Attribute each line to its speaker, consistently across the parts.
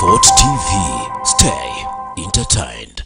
Speaker 1: Fort TV. Stay entertained.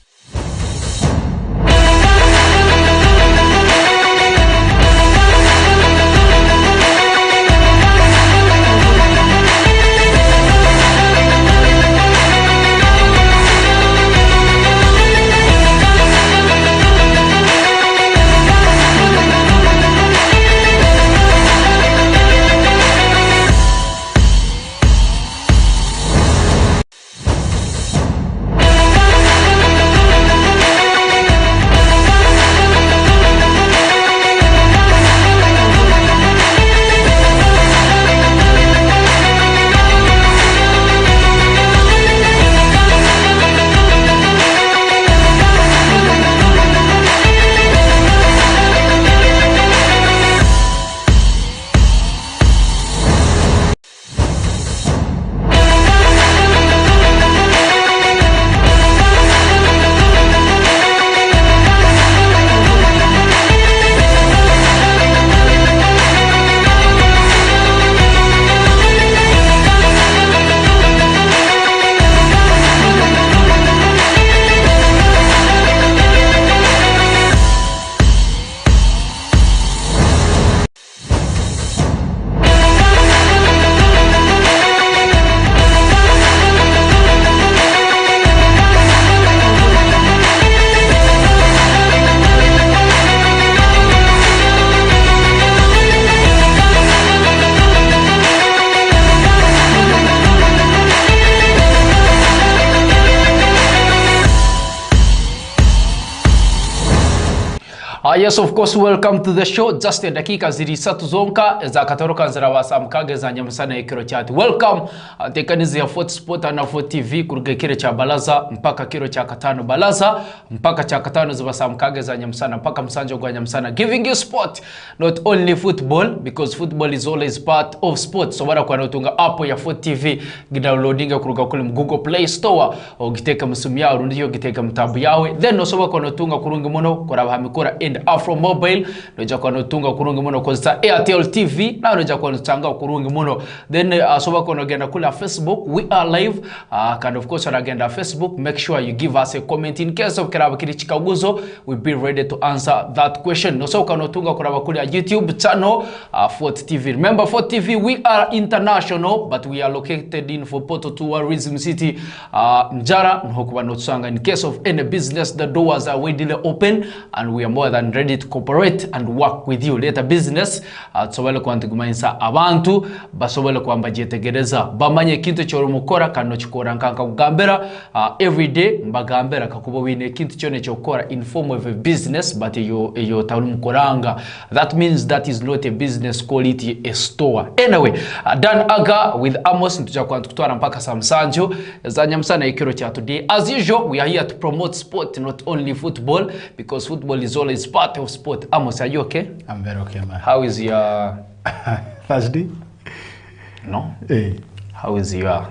Speaker 2: Yes, of course, welcome to the show. Just a dakika zirisatu zonka za katoroka nzira wasamkage za nyamusana ikiro chati. Welcome tekanizi ya Fort Sport na Fort TV kuruge kire cha balaza mpaka kiro cha katano balaza mpaka cha katano za wasamkage za nyamusana mpaka msanjo kwa nyamusana, giving you sport, not only football, because football is always part of sport. So wala kwa notunga app ya Fort TV gidownloadinga kuruga kule Google Play Store ogiteka msimu yao rundiyo giteka mtabu yawe, then nosoba kwa notunga kurungi muno kwa rabahamikura and Afro Mobile noja kwa notunga kurungi muno kwa Airtel TV na noja kwa notanga kurungi muno, then soba kwa nogenda kula Facebook, we are live and of course anagenda Facebook, make sure you give us a comment in case of kiraba kiri chikaguzo, we'll be ready to answer that question. No so kwa notunga kuraba kula YouTube channel Fort TV. Remember Fort TV, we are international but we are located in Fopoto Tourism City Njara nhokuba notsanga. In case of any business, the doors are widely open and we are more than ready to cooperate and work with you. Later business tsobele kwantigumainsa abantu basobele kwamba jetegereza bamanye kintu cyoro mukora kano chikora nkanka kugambera every day mbagambera kakubo wine kintu cyone cyokora in form of a business but yo tawuli mukoranga. That means that is not a business, call it a store. Anyway, Dan Aga with AMOS ntuja kutwara mpaka samsanjo za nyamsana ikiro cha today. As usual, we are here to promote sport, not only football, because football is always part of sport. Amos, are you okay?
Speaker 3: I'm very okay, man.
Speaker 2: How is your
Speaker 3: Thursday?
Speaker 2: No.
Speaker 3: Hey.
Speaker 2: How is your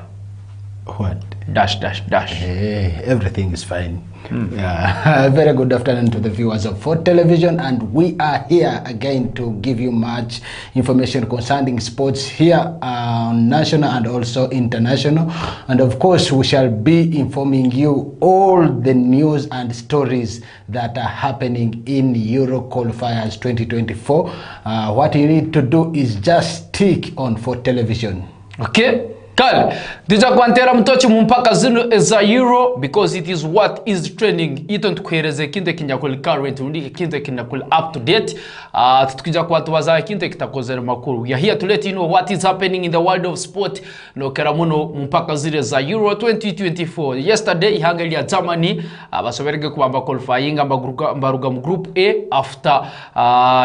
Speaker 3: what?
Speaker 2: Dash.
Speaker 3: Hey, everything is fine. Yeah. Very good afternoon to the viewers of Fort Television, and we are here again to give you much information concerning sports here national and also international, and of course we shall be informing you all the news and stories that are happening in Euro Qualifiers 2024. What you need to do is just stick on Fort Television.
Speaker 2: Okay. Kale, dija kwantera mtochi mpaka zinu za Euro because it is what is trending. Ito ntukuhereze kinte kinyakuli current, undike kinte kinyakuli up to date. Tutukija kwa tuwaza kinte kitakozere makuru. We are here to let you know what is happening in the world of sport. No keramuno mpaka zile za Euro 2024. Yesterday, ihangeli ya Germany, basoberege kubamba qualifying mbaruga mu group A after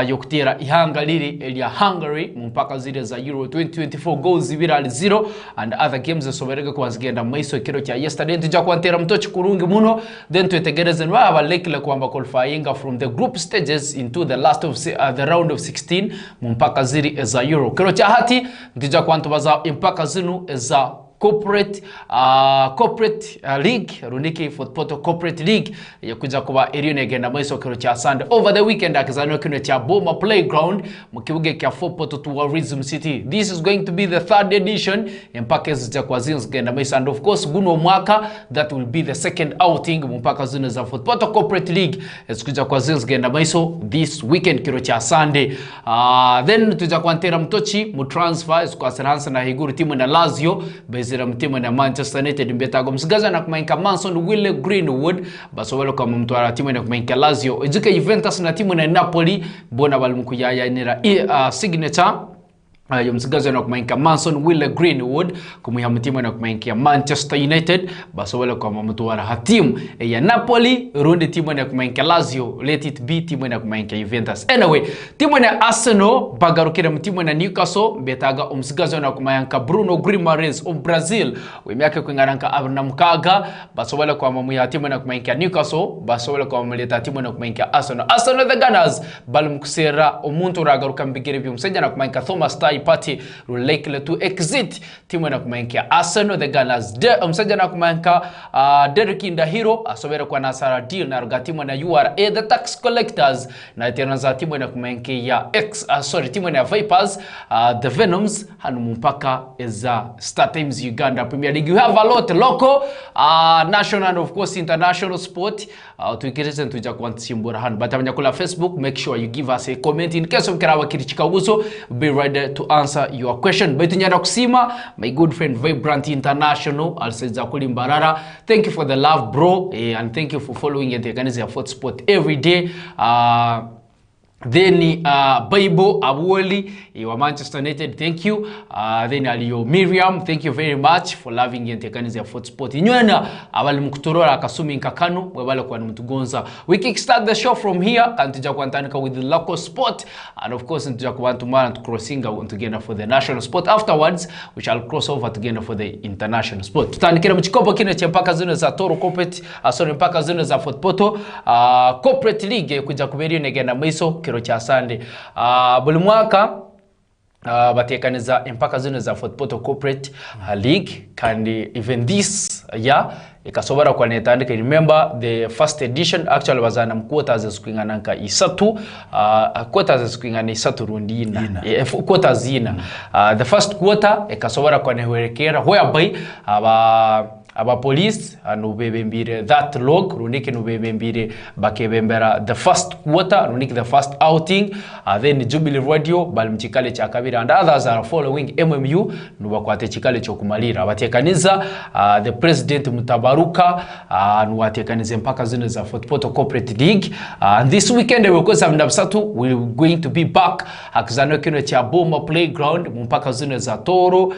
Speaker 2: yokutera ihangaliri ya Hungary mpaka zile za Euro 2024 goals zibira 0 and other games soberege kwazigenda maiso kiro cha yesterday. Tujja kwantera mtochi kurungi muno, then tuetegereze nwa lekile kwamba qualifying from the group stages into the last of the round of 16 mpaka ziri za Euro. Kiro cha hati tujja kwantubaza mpaka zinu za corporate league runiki football corporate league yakuja kuba eri negenda maiso kiro cha Sunday over the weekend akizanwa kino cha Boma Playground mu kibuga kya football Tourism City. This is going to be the third edition mpaka zija kwa zingenda maiso, and of course guno mwaka that will be the second outing mpaka zina za football corporate league zikuja kwa zingenda maiso this weekend kiro cha Sunday. Then tuja kwantera mtochi mu transfer kwa Seransa na higuru timu na Lazio bezira mtimu na Manchester United mbetago msigaza na kumainka Manson Wille Greenwood basowelo kwa mtwara timu na kumainka Lazio izuka Juventus na timu na Napoli bona balmukuyaya nira signature yomsigaza na kumainka Manson Wille Greenwood kumuya mtimu na kumainka Manchester United basowelo kwa mtwara hatimu ya Napoli rundi timu na kumainka Lazio, let it be timu na kumainka Juventus. Anyway, timu na Arsenal bagarukira mtimu na Newcastle betaga umsigaza na kumainka Bruno Guimaraes of Brazil wemiake kwingaranka abna mkaga basowelo kwa mamuya timu na kumainka Newcastle basowelo kwa mamuleta timu na kumainka Arsenal the Gunners balumkusera omuntu ragaruka mbigere byumseja na kumainka Thomas party likely to exit timu na kumainkia Arsenal the Gunners msaja na kumainka Derek Indahiro asobera kwa Nasara deal na rugatimu na URA the tax collectors na tena za timu na kumainkia timu na Vipers the Venoms hanu mpaka za Star Times Uganda Premier League. You have a lot local national and of course international sport tuikireze tuja kuantsimbura hanu batamanya kula Facebook. Make sure you give us a comment in case of karawa kirichika uso, be ready to answer your question. Betunyara kusima my good friend Vibrant International alseza kulimbarara, thank you for the love bro, and thank you for following and taking your foot sport every day. Then Bible Abueli wa Manchester United, thank you. Then Aliyo Miriam, thank you very much for loving and taking your foot sport. Inywena abali mkutorora akasumi nkakano webale kwa mtugonza. We kickstart the show from here kantuja kuantanika with the local sport, and of course ntuja kuantumana crossing together for the national sport. Afterwards we shall cross over together for the international sport. Tutanikira mchikopo kine cha mpaka zone za Toro corporate mpaka zone za football corporate league kuja kuberi negenda maiso kiro cha Sunday. Buli mwaka batekaniza mpaka zone za football corporate league kandi even this year ikasobara kwa netandika. Remember the first edition actually wazana quarters zikuingananka isatu quarters zikuingana isatu rundina quarters zina the first quarter ikasobara kwa newerekera whereby aba police anubebembire that log runike nubebembire bakebembera the first quarter runike the first outing, then Jubilee Radio balimchikale cha kabira and others are following MMU nubakwate chikale cho kumalira batekaniza the president Mutabaruka nubatekaniza mpaka zone za football corporate league, and this weekend we will Mnabsatu we going to be back akizano kino cha Boma Playground mpaka zone za Toro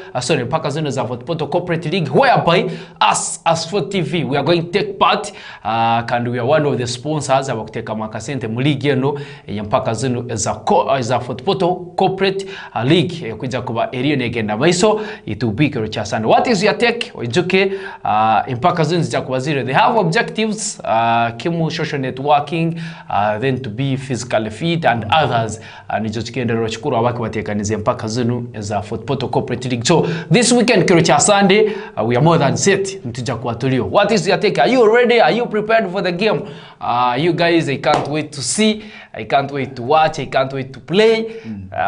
Speaker 2: mpaka zone za football corporate league whereby as for TV we are going to take part and we are one of the sponsors abakuteka makasente mu league eno mpaka zino za football corporate league kuja kuba eri negenda maiso itubikiro cha Sunday. What is your take ojuke mpaka zino za kuba zero? They have objectives kimu social networking, then to be physically fit and others, and ijochikende rochukuru abaki batekanize mpaka zino za football corporate league. So this weekend kiro cha Sunday we are more than set. What is your take? Are you ready? Are you prepared for the game? You guys, I can't wait to see. I can't wait to watch. I can't wait to play.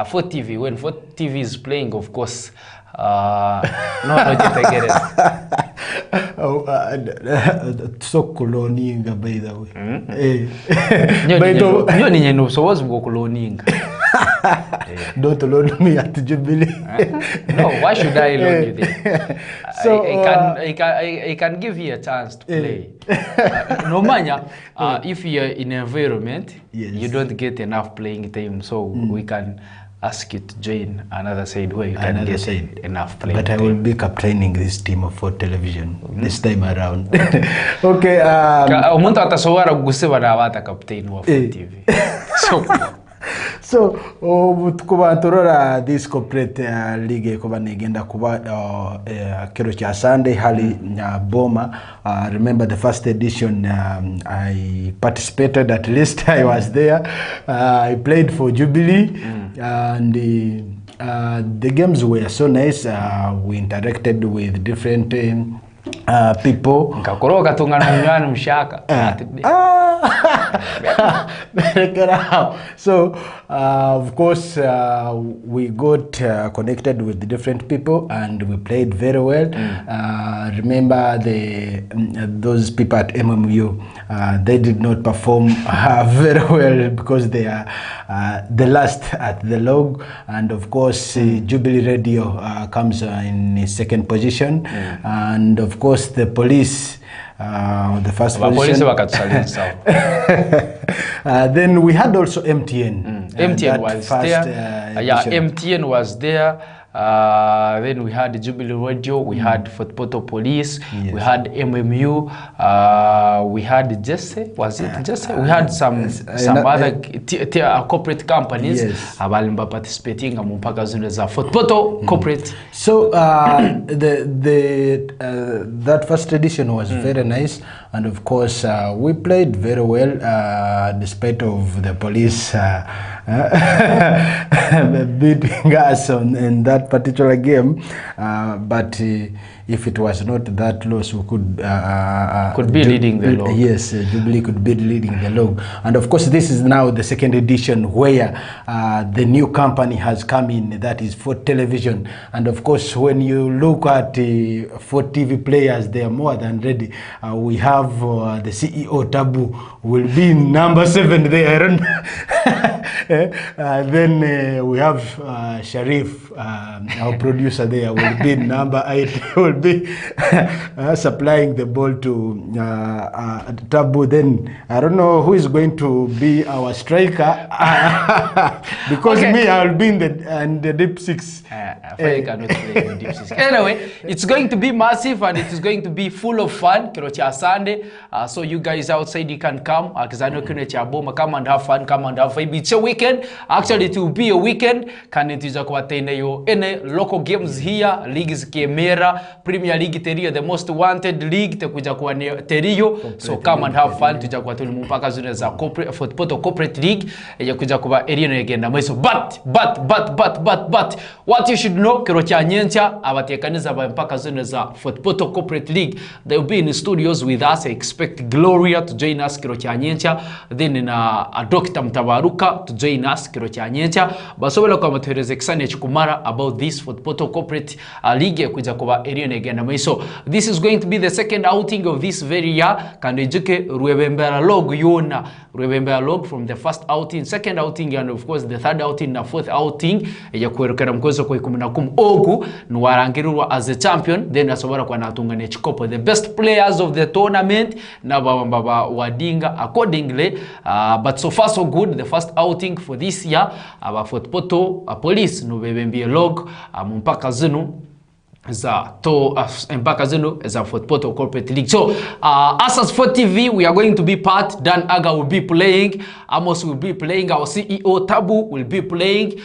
Speaker 2: For TV, when for TV is playing, of course. No, not yet. I get it.
Speaker 3: So coloninga by the way.
Speaker 2: You need to know. So what's coloninga?
Speaker 3: Don't loan me at Jubilee.
Speaker 2: No, why should I loan you there? So I can give you a chance to play. No manya, if you're in an environment, yes, you don't get enough playing time, so we can ask you to join another side where you can get enough playing
Speaker 3: time. But I will be captaining this team for television this time around. Okay.
Speaker 2: Umuntu atasowara guseba na abata captain wa TV.
Speaker 3: So tukuba torora this corporate league kuba negenda kuba kiro cha Sunday hali Boma. Remember the first edition I participated, at least I was there. I played for Jubilee and the games were so nice. We interacted with different people.
Speaker 2: Nkakoroka tungana mnywana mshaka.
Speaker 3: So of course we got connected with the different people and we played very well. Remember those people at MMU, they did not perform very well because they are the last at the log, and of course Jubilee Radio comes in second position, and of course the police the first position. Then we had also MTN.
Speaker 2: MTN was there. MTN was there. Then we had Jubilee Radio, we had Fort Portal Police, we had MMU, we had Jesse, was it Jesse? We had some other corporate companies abalimba participating mpaka zone za Fort Portal corporate.
Speaker 3: So that first edition was very nice, and of course we played very well despite of the police beating us in that particular game, but if it was not that loss, we could
Speaker 2: be leading the log.
Speaker 3: Yes, Jubilee could be leading the log. And of course this is now the second edition where the new company has come in, that is Fort Television. And of course when you look at the Fort TV players, they are more than ready. We have the CEO Tabu will be number 7 there. Then we have Sharif, our producer there, will be number 8, will be supplying the ball to Tabu. Then I don't know who is going to be our striker because me, I'll be in the deep 6.
Speaker 2: Cannot play in deep 6. Anyway, it's going to be massive and it is going to be full of fun. Kirocha Sunday, so you guys outside, you can come. Come and have fun, come and have fun. It's a weekend. Actually, it will be a weekend. Can it is any local games here, leagues Kemera, Premier League Terio, the most wanted league Terio. So come and have fun. Mpaka zone za corporate Fort Portal corporate league. Kuja kuba area again. But what you should know, Kirocha Nyencha, abatekaniza mpaka zone za Fort Portal corporate league. They will be in the studios with us. I expect Gloria to join us, Kirocha Nyencha. Then in a Dr. Mtabaruka to join us, Kirocha Nyencha. Basobela kwa matuhereze kisane chukumara about this Fort Portal corporate league kuja kuba area again. So this is going to be the second outing of this very year. Kandejuke Ruebembera log yona. Ruebembera log from the first outing, second outing, and of course the third outing na fourth outing. Ya kuerukana mkwezo kwa 10 ogu nuwarangirwa as a champion. Then asobara kwa natungane chikopo the best players of the tournament na baba wadinga accordingly. But so far so good. The first outing for this year, our Fort Portal police no bebembie log mpaka zinu za to mpaka zinu za Fort Portal corporate league. So us as Fort TV, we are going to be part. Dan Aga will be playing, Amos will be playing, our CEO Tabu will be playing,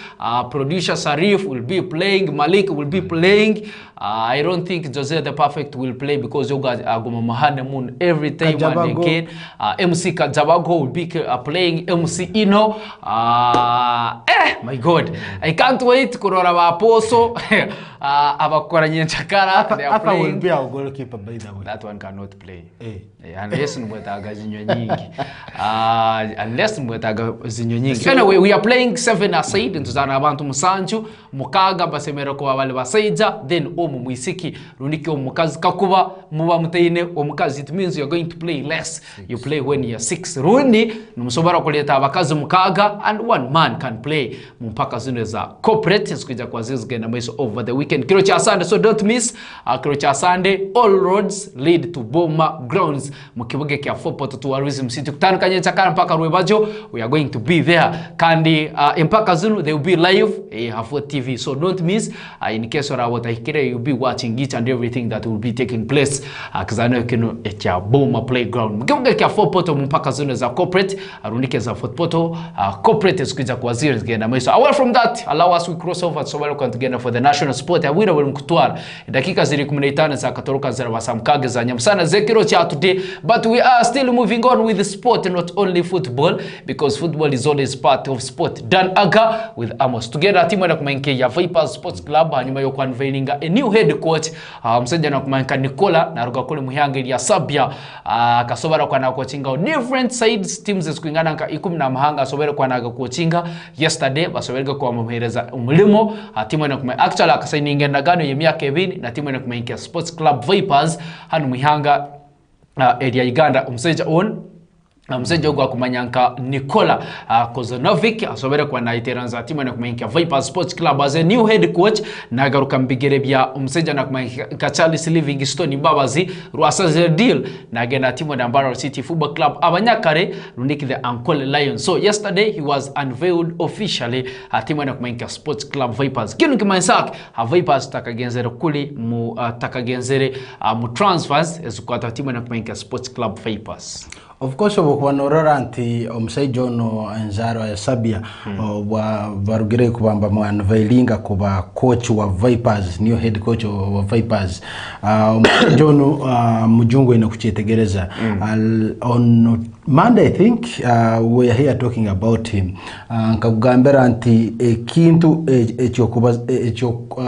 Speaker 2: producer Sarif will be playing, Malik will be playing. I don't think Jose the Perfect will play because you guys are going to honeymoon every time and again. MC Kajabago will be playing, MC Ino. My God, I can't wait. Kurora Waposo, Abakora Nyenchakara. They are playing.
Speaker 3: Will be our goalkeeper, by the way.
Speaker 2: That one cannot play. Unless anyway, we are playing 7 aside into Zanabantu Musanchu, Mukaga, Basemero Wale Baseja, then Mwisiki, Runiki Mukazi Kakuba, Muba Mutaine, Omukazi. It means you're going to play less. You play when you're 6. Rundi, Numusobara Koleta Bakazu Mukaga, and 1 man can play Mumpaka Zuneza corporate Squija Kwazis Genameso over the weekend. Kirocha Sunday, so don't miss Kirocha Sunday. All roads lead to Boma Grounds. Mukibuge kia Fort Portal Tourism City. Kutana Kanyechakara mpaka Ruebajo. We are going to be there. Kandi Mpaka Zunu, they will be live Fort TV. So don't miss. In case of what I care, you'll be watching each and everything that will be taking place. Because I know you can at your Boma playground. Mukibuge kia Fort Portal Mpaka Zunu za corporate. Arunike za Fort Portal corporate Squija Kwazir again. So away from that, allow us to cross over so welcome together for the national sport. I will mkutwara. Dakika ziri 15 za katoroka za wasamkage za nyamsana zekiro cha today. But we are still moving on with the sport and not only football, because football is always part of sport. Dan Aga with Amos. Together, team nke ya Vipers Sports Club hanyuma yo conveninga a new head coach msajja nakumanyika Nicola naruga kule muhyange ya Sabia kasobara kwa na coachinga different sides teams zikuingana nka 10 na mahanga asobera kwa na coachinga yesterday basoberga kwa muhereza umulimo timu nakumanya actually akasaininga ndagano yemyaka 2 na timu nakumanya Sports Club Vipers hanu muhanga area Uganda umsajja on msejo gwa kumanyanka Nicola Kozonovic asobera kwa na iteranza timu na kumanyika Vipers Sports Club as a new head coach na garuka mbigere bya umseja na kumanyika Charles Livingstone Babazi Rwasa deal na gena timu na Mbarara City Football Club abanyakare rundiki the Uncle Lion. So yesterday he was unveiled officially timu na kumanyika Sports Club Vipers kinu kimansak Vipers takagenzere kuli mu takagenzere mu transfers ezukwata timu na kumanyika Sports Club Vipers.
Speaker 3: Of course, wanorora anti John Enzaro ya Sabia barugire kubamba mwanveilinga kuba coach wa Vipers, new head coach wa Vipers. John mujungu ina kuchitegereza on Monday, I think we are here talking about him. Nkagambera anti ekintu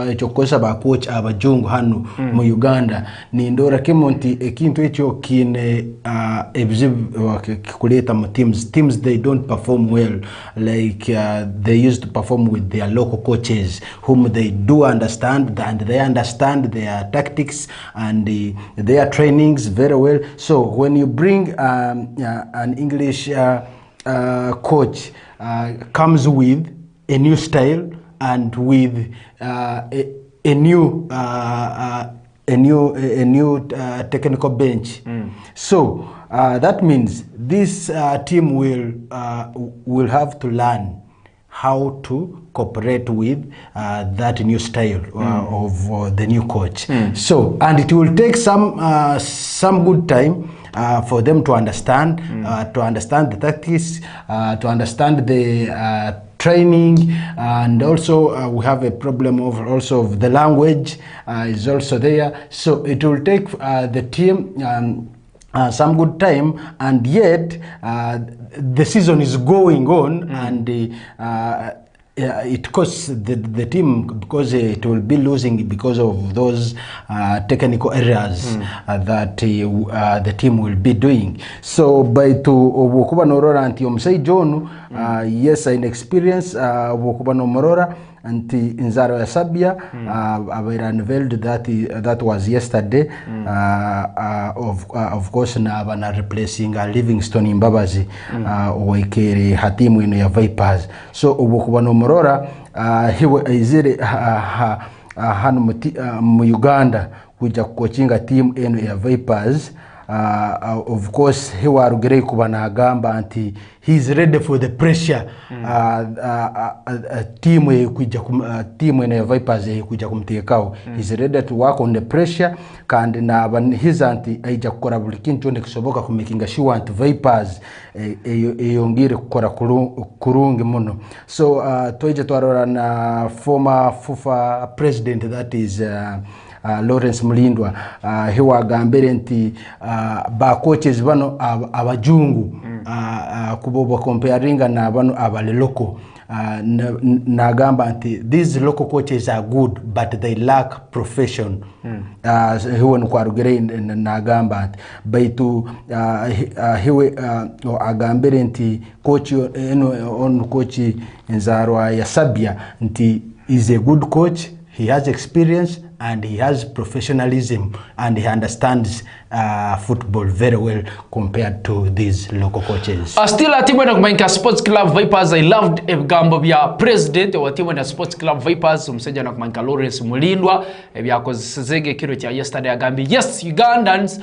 Speaker 3: echokosa ba coach abajungu hanu mu Uganda ni ndora kemonti ekintu echo kine kuleta teams they don't perform well like they used to perform with their local coaches whom they do understand and they understand their tactics and their trainings very well. So when you bring an English coach comes with a new style and with a new technical bench. So that means this team will have to learn how to cooperate with that new style of the new coach. So, and it will take some good time for them to understand the tactics, to understand the training, and also we have a problem of the language is also there. So it will take the team some good time, and yet the season is going on, and it costs the team because it will be losing because of those technical errors that the team will be doing. So by to Wokuba Norora anti Omsei John, yes, in experience Wokuba Norora anti Nzaro ya Sabia were unveiled that was yesterday. Of course na bana replacing Livingstone Mbabazi oikere hatimu ino ya Vipers. So Wokuba Norora izire hanu mu Uganda kuja kuchinga team eno ya Vipers. Of course he warugire kubana agamba anti he's ready for the pressure. Team kuja team eno ya Vipers kuja kumtekao. He's ready to work on the pressure kandi na his anti aija kukora buli kintu kisoboka kumakinga sure anti Vipers eyongire kukora kurungi muno. So toije twarora na former FUFA president, that is Lawrence Mulindwa, he wagambere nti ba coaches bano abajungu kuboba comparinga na bano abaleloko nagamba nti these local coaches are good but they lack profession. Hiwe nkwarugere nagamba nti baitu hiwe agambere nti coach on coach Nzarwa ya Sabia nti is a good coach, he has experience and he has professionalism and he understands football very well compared to these local coaches.
Speaker 2: Still a team na kumanyika Sports Club Vipers. I loved ebigambo bya president wa team na Sports Club Vipers umseja na kumanyika Lawrence Mulindwa ebyakozesege kiro kya yesterday agambi yes Ugandans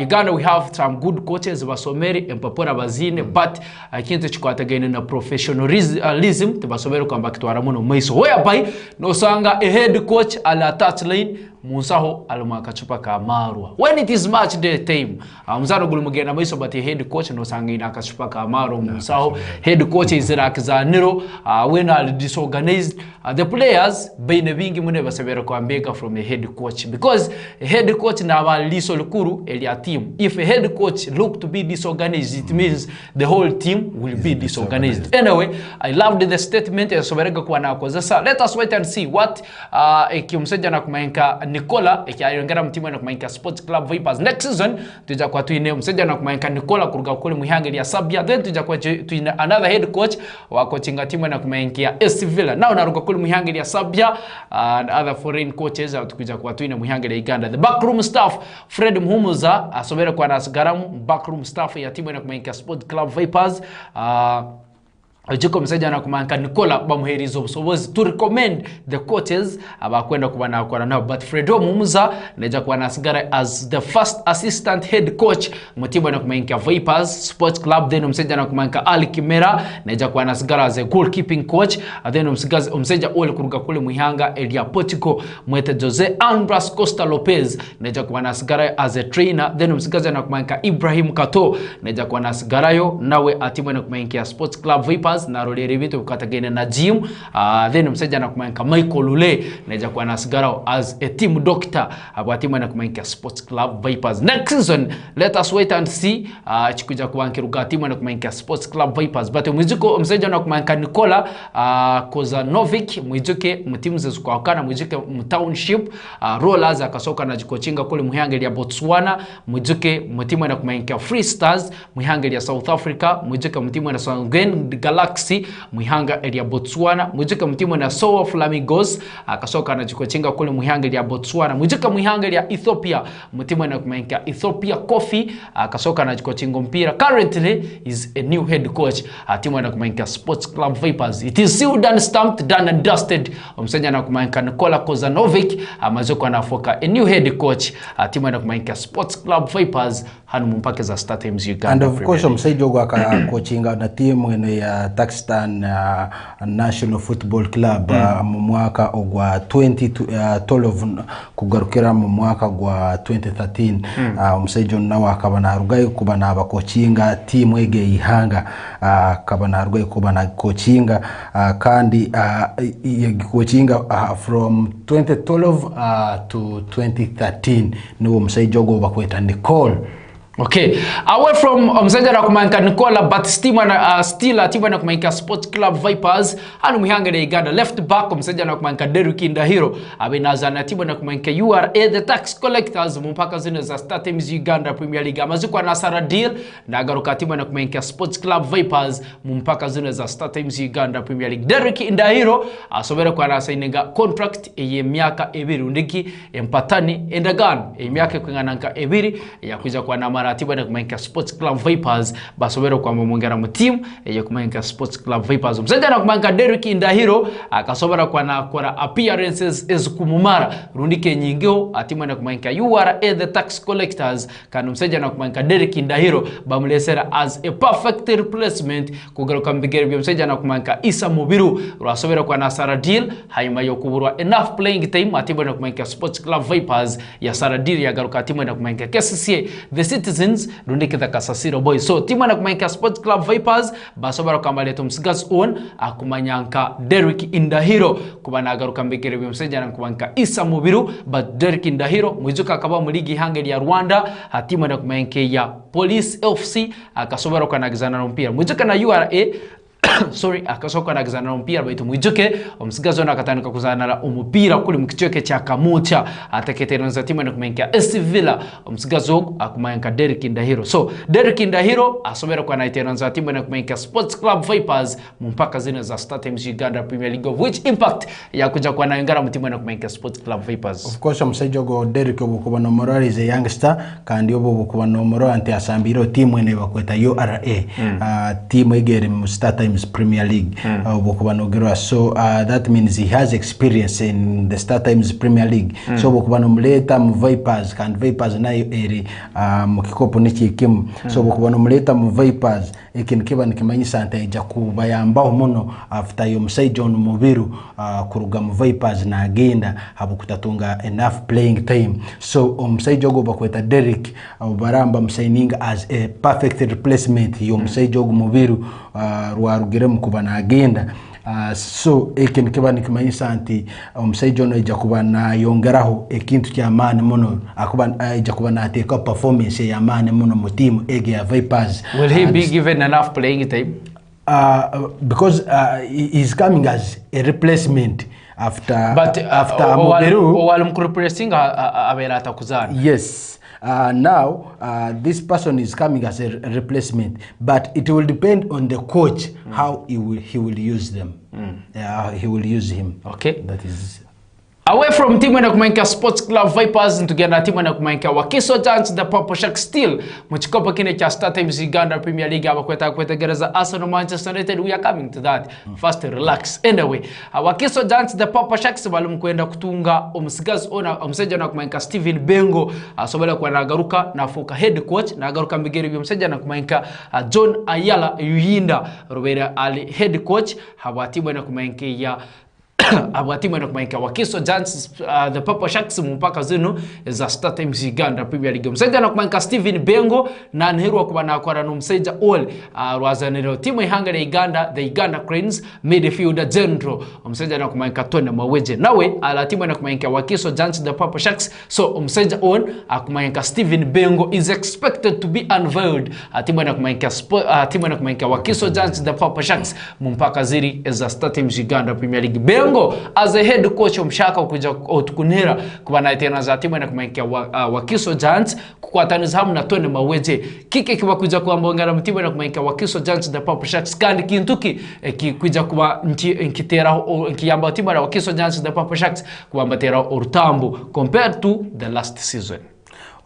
Speaker 2: Uganda we have some good coaches basomeri empapora bazine but kintu chikwatagene na professionalism tebasomero kwamba kitwara muno maiso whereby no sanga a head coach ala touchline munsaho aluma akacupa ka marwa. When it is match day time, mzano gulu mugenda maiso bati head coach no sangina akacupa ka marwa munsaho. Head coach is rakizaniro when are disorganized. The players baina bingi mune basabera kwa mbega from the head coach, because head coach na liso lukuru elia team. If a head coach look to be disorganized, it means the whole team will be disorganized. Anyway, I loved the statement ya soberega kwa na kwa zasa. Let us wait and see what kiumseja na kumainka Nicola ayongera mtimu na kumainka Sports Club Vipers next season. Tuja kwa tuine mseja na kumainka Nicola kuruga kule muhangeli ya Sabia, then tuja kwa tuine another head coach wa coachinga timu na kumainkia AC Villa. Now naruga kule muhangeli ya Sabia and other foreign coaches tukuja kwa tuine muhangeli ya Uganda. The backroom staff Fred Muhumuza asobera kwa nasgaramu backroom staff ya timu na kumainkia Sports Club Vipers. Jiko mseja na kumanka Nicola bamuherizo busobozi to recommend the coaches abakwenda kubana kwa nao, but Fredo Mumuza neja kwa nasigara as the first assistant head coach mutibu na kumanka Vipers Sports Club. Then mseja na kumanka Ali Kimera neja kwa nasigara as a goalkeeping coach. Then mseja ole kuruga kule muhanga Elia Portico mwete Jose Ambras Costa Lopez neja kwa nasigara as a trainer. Then mseja na kumanka Ibrahim Kato neja kwa nasigara yo nawe atibu na kumanka Sports Club Vipers na rolere vitu kukatagene na gym. Then mseja na kumanka Michael Lule neja kwa nasigara as a team doctor abatimu na kumanka Sports Club Vipers next season. Let us wait and see chikuja kuankiruga timu na kumanka Sports Club Vipers. But mwizuko mseja na kumanka Nicola Kozanovic mwizuke mtimu zezuko wakana mwizuke mtownship Rollers akasoka na jikochinga kule muhangeli ya Botswana. Mwizuke mtimu na kumanka Free Stars muhangeli ya South Africa. Mwizuke mtimu na Songen Galaxy muhanga ya Botswana. Mwizuke mtimu na Sowa Flamingos akasoka na jikochinga kule muhangeli ya Botswana. Mwizuke muhangeli ya Ethiopia mtimu na kumanka Ethiopia Coffee akasoka na jikochinga mpira. Currently is a new head coach timu na kumanka Sports Club Vipers. It is sealed and stamped, done and dusted. Msenya na kumanka Nicola Kozanovic amazoko na foka a new head coach timu na kumanka Sports Club Vipers hanu mpake za Star Times Uganda.
Speaker 3: And of course msejogo aka coachinga na timu ene ya Pakistan National Football Club mwaka ogwa 2012 kugarukira mwaka gwa 2013. Msejo nawe akabana arugaye kubana abakoachinga timu ege ihanga akabana arugaye kubana coachinga kandi coachinga from 2012 to 2013 niwo msejogo bakweta Nicole.
Speaker 2: Okay, away from mseja na kumanka Nicola, but still atibu na kumanka Sports Club Vipers hanu muhangeli ya Uganda. Left back mseja na kumanka Derrick Ndahiro abenaza na atibu na kumanka URA the tax collectors mpaka zine za Star Times Uganda Premier League. Amazukwa na Sara deal na agaruka atibu na kumanka Sports Club Vipers mpaka zine za Star Times Uganda Premier League. Derrick Ndahiro asobera kwa na signinga contract ye miaka ebiri undiki empatani endagan miaka kwingananka ebiri ya kuja kwa na atibu na kumanka Sports Club Vipers basobero kwa mwongera mu team ya kumanka Sports Club Vipers. Mseja na kumanka Derrick Ndahiro akasobera kwa na kwa appearances ezukumumara rundike nyingeo atibu na kumanka URA the tax collectors kanu mseja na kumanka Derrick Ndahiro bamulesera as a perfect replacement kugaruka mbigere mseja na kumanka Isa Mubiru rasobera kwa na Sara deal haima yokuburwa enough playing time atibu na kumanka Sports Club Vipers ya Sara deal ya garuka atibu na kumanka KCCA the Citizens rundike the Kasasiro Boys. So timu na kumanka Sports Club Vipers basobara kama leto msigas on akumanyanka Derrick Ndahiro kubana agaruka mbikere bimseja na kumanka Isa Mubiru, but Derrick Ndahiro mwizuka akaba mu ligi hangeli ya Rwanda timu na kumanka ya Police FC akasobara kwa nagizana na mpira mwizuka na URA sorry akasoka na gizana mpira baitu mwijuke omsigazo na katanika kuzana na umupira kuli mkichoke cha kamucha ataketera za timu na kumenkia AC Villa omsigazo akumanka Derrick Ndahiro. So Derrick Ndahiro asobera kwa na itera za timu na kumenkia Sports Club Vipers mpaka zina za Star Times Uganda Premier League, of which impact ya kuja kwa na ngara mtimu na kumenkia Sports Club Vipers.
Speaker 3: Of course omsijogo Derrick obukuba no Morali is a youngster kandi obukuba no Morali ante asambiro timu ene bakweta URA timu igere mu Star Times Premier League Bokubano. So that means he has experience in the Star Times Premier League. So Bokubano mleta Vipers and Vipers na eri mukikopo niki kim. So Bokubano mleta Vipers ikintu kiba nikimanyisa nti ija kubayambaho muno after yo musaija ono mubiru kuruga mu Vipers na agenda habu kutatunga enough playing time. So musaija ogo bakweta Derek baramba musaininga as a perfect replacement yo musaija ogo mubiru rwarugire mu kuba na agenda. So ikintu kiba nikimanyisa nti musaija ono ija kuba na yongeraho ekintu ky'amaani muno akuba ija kuba na take up performance y'amaani muno mu team ege ya Vipers.
Speaker 2: Will he be given enough playing time?
Speaker 3: Because he's coming as a replacement after
Speaker 2: Mubiru while replacing abera atakuzana.
Speaker 3: Yes. Now this person is coming as a replacement, but it will depend on the coach how he will use them. He will use him.
Speaker 2: Okay,
Speaker 3: that is.
Speaker 2: Away from timu na kumainka Sports Club Vipers tugenda timu na kumainka Wakiso Giants the Purple Sharks still muchikopa kine cha Star Times Uganda Premier League abakweta gereza Arsenal Manchester United. We are coming to that. First relax. Anyway, Wakiso Giants the Purple Sharks balumkwenda kutunga omusigazi ona omuseja na kumainka Steven Bengo asobela kwa nagaruka na fuka head coach na agaruka mbigeri byomuseja na kumainka John Ayala Yuyinda Robera Ali head coach habatimu na kumainka ya abatimu na kumainka Wakiso Giants the Purple Sharks mpaka zino za Star Times Uganda Premier League. Mseja na kumainka Steven Bengo na nherwa kuba na kwara no mseja all rwazaniro timu ihanga ya Uganda the Uganda Cranes midfielder general mseja na kumainka Tony Maweje nawe ala timu na kumainka Wakiso Giants the Purple Sharks. So mseja on akumainka Steven Bengo is expected to be unveiled timu na kumainka Wakiso Giants the Purple Sharks mpaka ziri za Star Times Uganda Premier League. Bengo as a head coach mshaka kuja otukunira kuba na tena za timu na kumainkia Wakiso Giants kukwataniza hamu na Tony Maweje kike kiba kuja kuambongera mtimu na kumainkia Wakiso Giants the Purple Sharks kandi kintuki kuja kuba nkitera nkiyamba timu na Wakiso Giants the Purple Sharks kuambatera orutambu compared to the last season.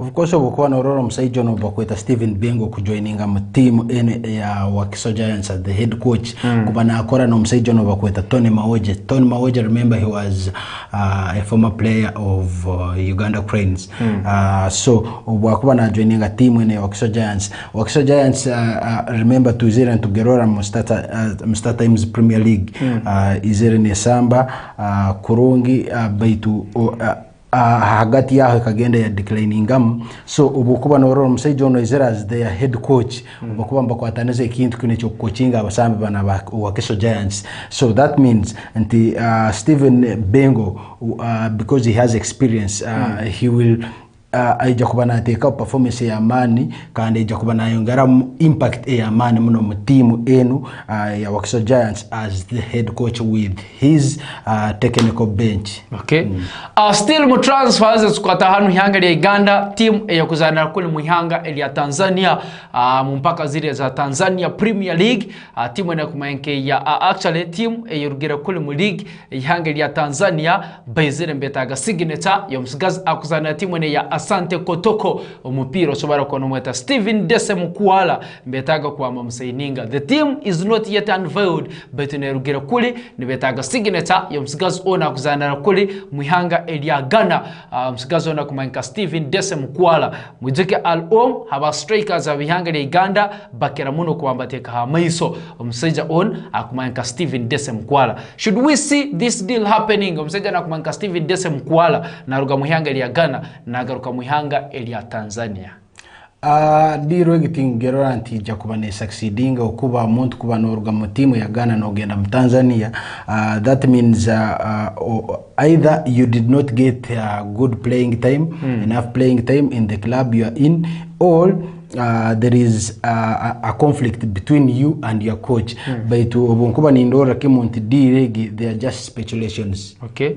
Speaker 3: Of course, obukuwa na uroro msaijo no bakweta Steven Bengo kujoininga mu team ene ya Wakiso Giants as the head coach. Kuba na akora no msaijo no bakweta Tony Maweje. Tony Maweje, remember, he was a former player of Uganda Cranes. So obukuwa na joininga team ene ya Wakiso Giants. Wakiso Giants, remember, to zera to gerora Star Times Premier League. Izere ne Samba, Kurungi, baitu hagati yaho kagenda ya decliningam. So ubukuba no roro msaijo ono izera as their head coach ubukuba mbakwataneze ikintu kine cyo coachinga abasambi bana Wakiso Giants. So that means anti Steven Bengo because he has experience he will aija kuba na take up performance ya amani kandi aija kuba na yongera impact ya amani muno mu team enu ya Wakiso Giants as the head coach with his technical bench.
Speaker 2: Okay. Still mu transfers kwata hanu ihanga ya Uganda team ya kuzana kule mu ihanga ya Tanzania mpaka zile za Tanzania Premier League team na kumainke ya actually team yurugira kule mu league ihanga ya Tanzania bayizire mbetaga signature ya msigazi akuzana team ya Asante Kotoko umupira sobara kwa nomweta Steven Dese Mkuala mbetaga kwa mamsaininga. The team is not yet unveiled but nerugira kuli nibetaga signature ya msigazi ona kuzana kuli muhanga elia Ghana msigazi ona kumainka Steven Dese Mkuala mwijike al-om haba strikers za mihanga ya Uganda bakera muno kuambateka hamaiso mseja on akumainka Steven Dese Mkuala. Should we see this deal happening? Mseja na kumainka Steven Dese Mkuala na ruga muhanga ya Ghana na garuka muhanga elia Tanzania.
Speaker 3: Diro egiting gerora anti jakuba ne succeeding okuba muntu kuba noruga mu timu ya Ghana no genda mu Tanzania. That means either you did not get good playing time, enough playing time in the club you are in, or there is a conflict between you and your coach. But to obonkuba ni ndora kimonti diregi, they are just speculations.
Speaker 2: Okay.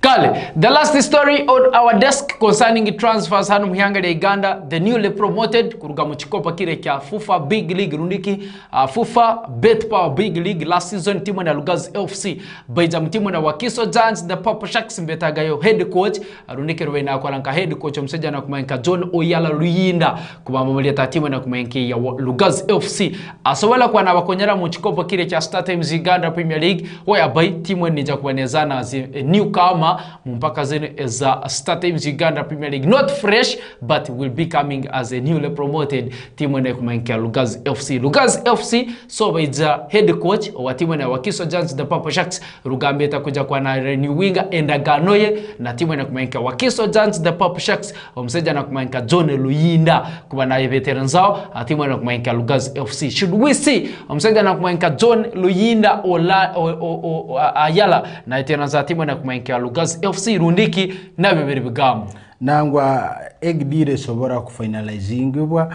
Speaker 2: Kale, the last story on our desk concerning transfers hanu mihanga ya Uganda, the newly promoted kuruga muchikopa kire kya FUFA Big League rundiki FUFA Bet Power Big League last season timu na Lugazi FC baija mtimu na Wakiso Giants the Purple Sharks mbetaga yo head coach rundiki rwena kwa lanka head coach mseja na kumainka John Oyala Luyinda kubamba kulieta timu na kumenki ya Lugaz FC asawala kwa na bakonyera mu kikopo kile cha Star Times Uganda Premier League whereby timu nija kuenezana as a newcomer mpaka zene za Star Times Uganda Premier League, not fresh but will be coming as a newly promoted timu na kumenki ya Lugaz FC. Lugaz FC so baija head coach wa timu na Wakiso Giants the Purple Sharks Rugambe takuja kwa na new winger Endaganoye na timu na kumenki Wakiso Giants the Purple Sharks omseja na kumenki John Luyinda kuba na veteran zao timu na kumenki Lugaz FC. Should we see omseja na kumenki John Luyinda Ayala na veteran za timu na kumenki Lugaz FC rundiki na bibiri bigamu
Speaker 3: nangwa egdire sobora kufinalizingibwa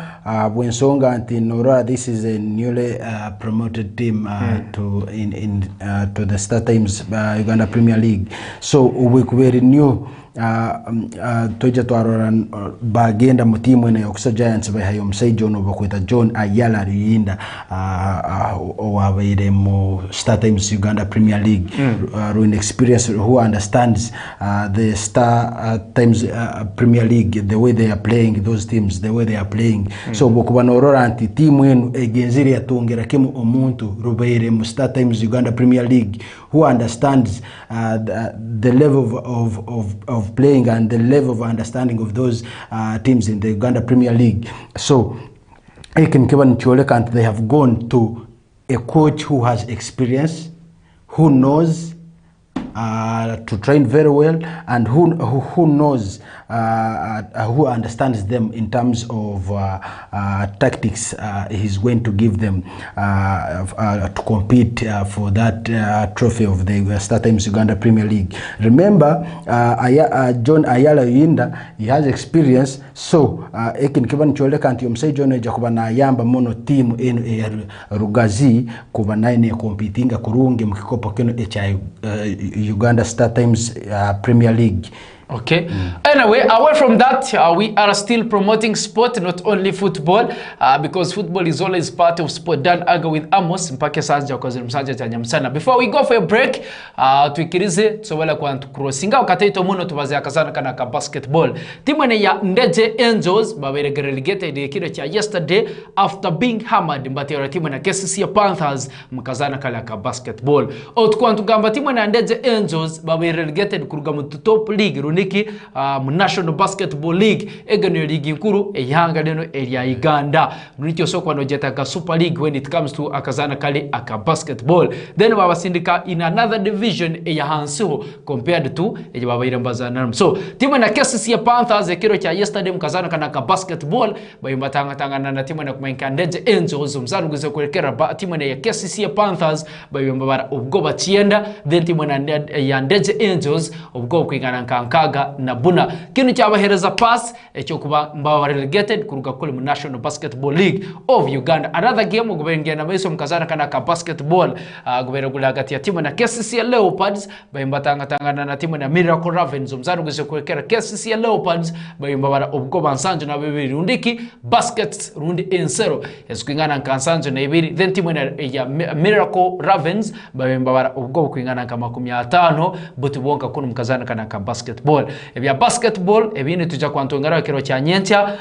Speaker 3: bwensonga anti nora this is a newly promoted team to the Star Times Uganda Premier League, so we very new toja twarora bagenda mutimu ene Wakiso Giants bahayo msaijo no bakwita John Ayala Luyinda wabaire mu Star Times Uganda Premier League ruin experience who understands the Star Times Premier League, the way they are playing those teams, the way they are playing so bokuba norora anti timu enu egenziri yatongera kimu omuntu rubaire mu Star Times Uganda Premier League who understands the level of playing and the level of understanding of those teams in the Uganda Premier League. So they have gone to a coach who has experience, who knows to train very well, and who knows who understands them in terms of tactics he's going to give them to compete for that trophy of the Star Times Uganda Premier League. Remember, John Ayala Luyinda, he has experience, so ekin kiban chole kanti yomsei John Jakuba na yamba mono team enu Rugazi kuba naine competinga kurungi mkikopo kino Uganda Star Times Premier League.
Speaker 2: Okay. Anyway, away from that, we are still promoting sport, not only football, because football is always part of sport. Dan Aga with Amos, mpake sanja kwa msanja cha nyamsana. Before we go for a break, tuikirize tuwala kwa crossing out kataito muno tubaze akasana kana ka basketball. Timu ya Ndeje Angels babere relegated kile cha yesterday after being hammered mbati timu na KCC Panthers mkazana kala ka basketball. Otukwa ntugamba timu na Ndeje Angels babere relegated kuruga mu top league National Basketball League egano ligi nkuru eyanga leno area Uganda nityo soko anojeta Super League when it comes to akazana kale aka basketball. Then babasindika in another division eya hansiho compared to eya babayirambazana. So timu na KCC Panthers ekiro cha yesterday mkazana kana ka basketball bayimbatanga tangana na timu na kumenka Ndeje Angels mzanu guze kurekera timu na ya KCC Panthers bayimbabara ubwo bachienda, then timu na ya Ndeje Angels ubwo kwingana kanka na buna kinu cyabahereza pass cyo kuba mbaba relegated kuruka kule mu National Basketball League of Uganda. Another game gubengena na meso mkazana kana ka basketball gubera gula hagati ya timu na KCC Leopards bayimbatanga tangana na timu na Miracle Ravens mzano guse kwekera KCC Leopards bayimbabara ubwo bansanjo na bibiri rundiki baskets rundi ensero eskwingana kansanjo na ibiri, then timu na ya Miracle Ravens bayimbabara ubwo kwingana kama 15 butubonka kuno mkazana kana ka basketball. Ebya basketball ebine tuja kwantongara kero cha nyentya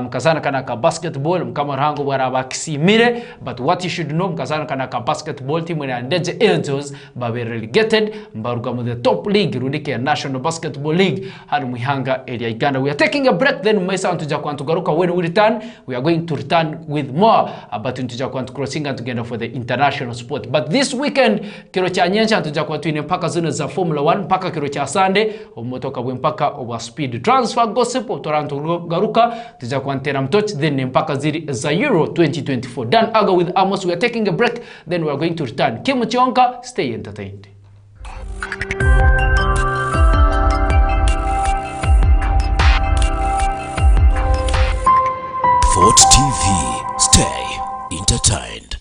Speaker 2: mkazana kana ka basketball mkamarango bwara bakisimire, but what you should know mkazana kana ka basketball timu ya Ndeje Angels babe relegated mbaruga mu the top league rundike National Basketball League hanu muhanga area Uganda. We are taking a break, then mesa tuja kwantugaruka. When we return we are going to return with more about tuja kwantu crossing and together for the international sport. But this weekend kero cha nyentya tuja kwantu ine mpaka zone za Formula 1 mpaka kero cha Sunday omotoka mpaka over speed transfer gossip Toronto garuka tuja kwantera mtoch, then mpaka ziri za Euro 2024. Dan Aga with Amos. We are taking a break, then we are going to return. Kim Chionka, stay entertained.
Speaker 1: Fort TV, stay entertained.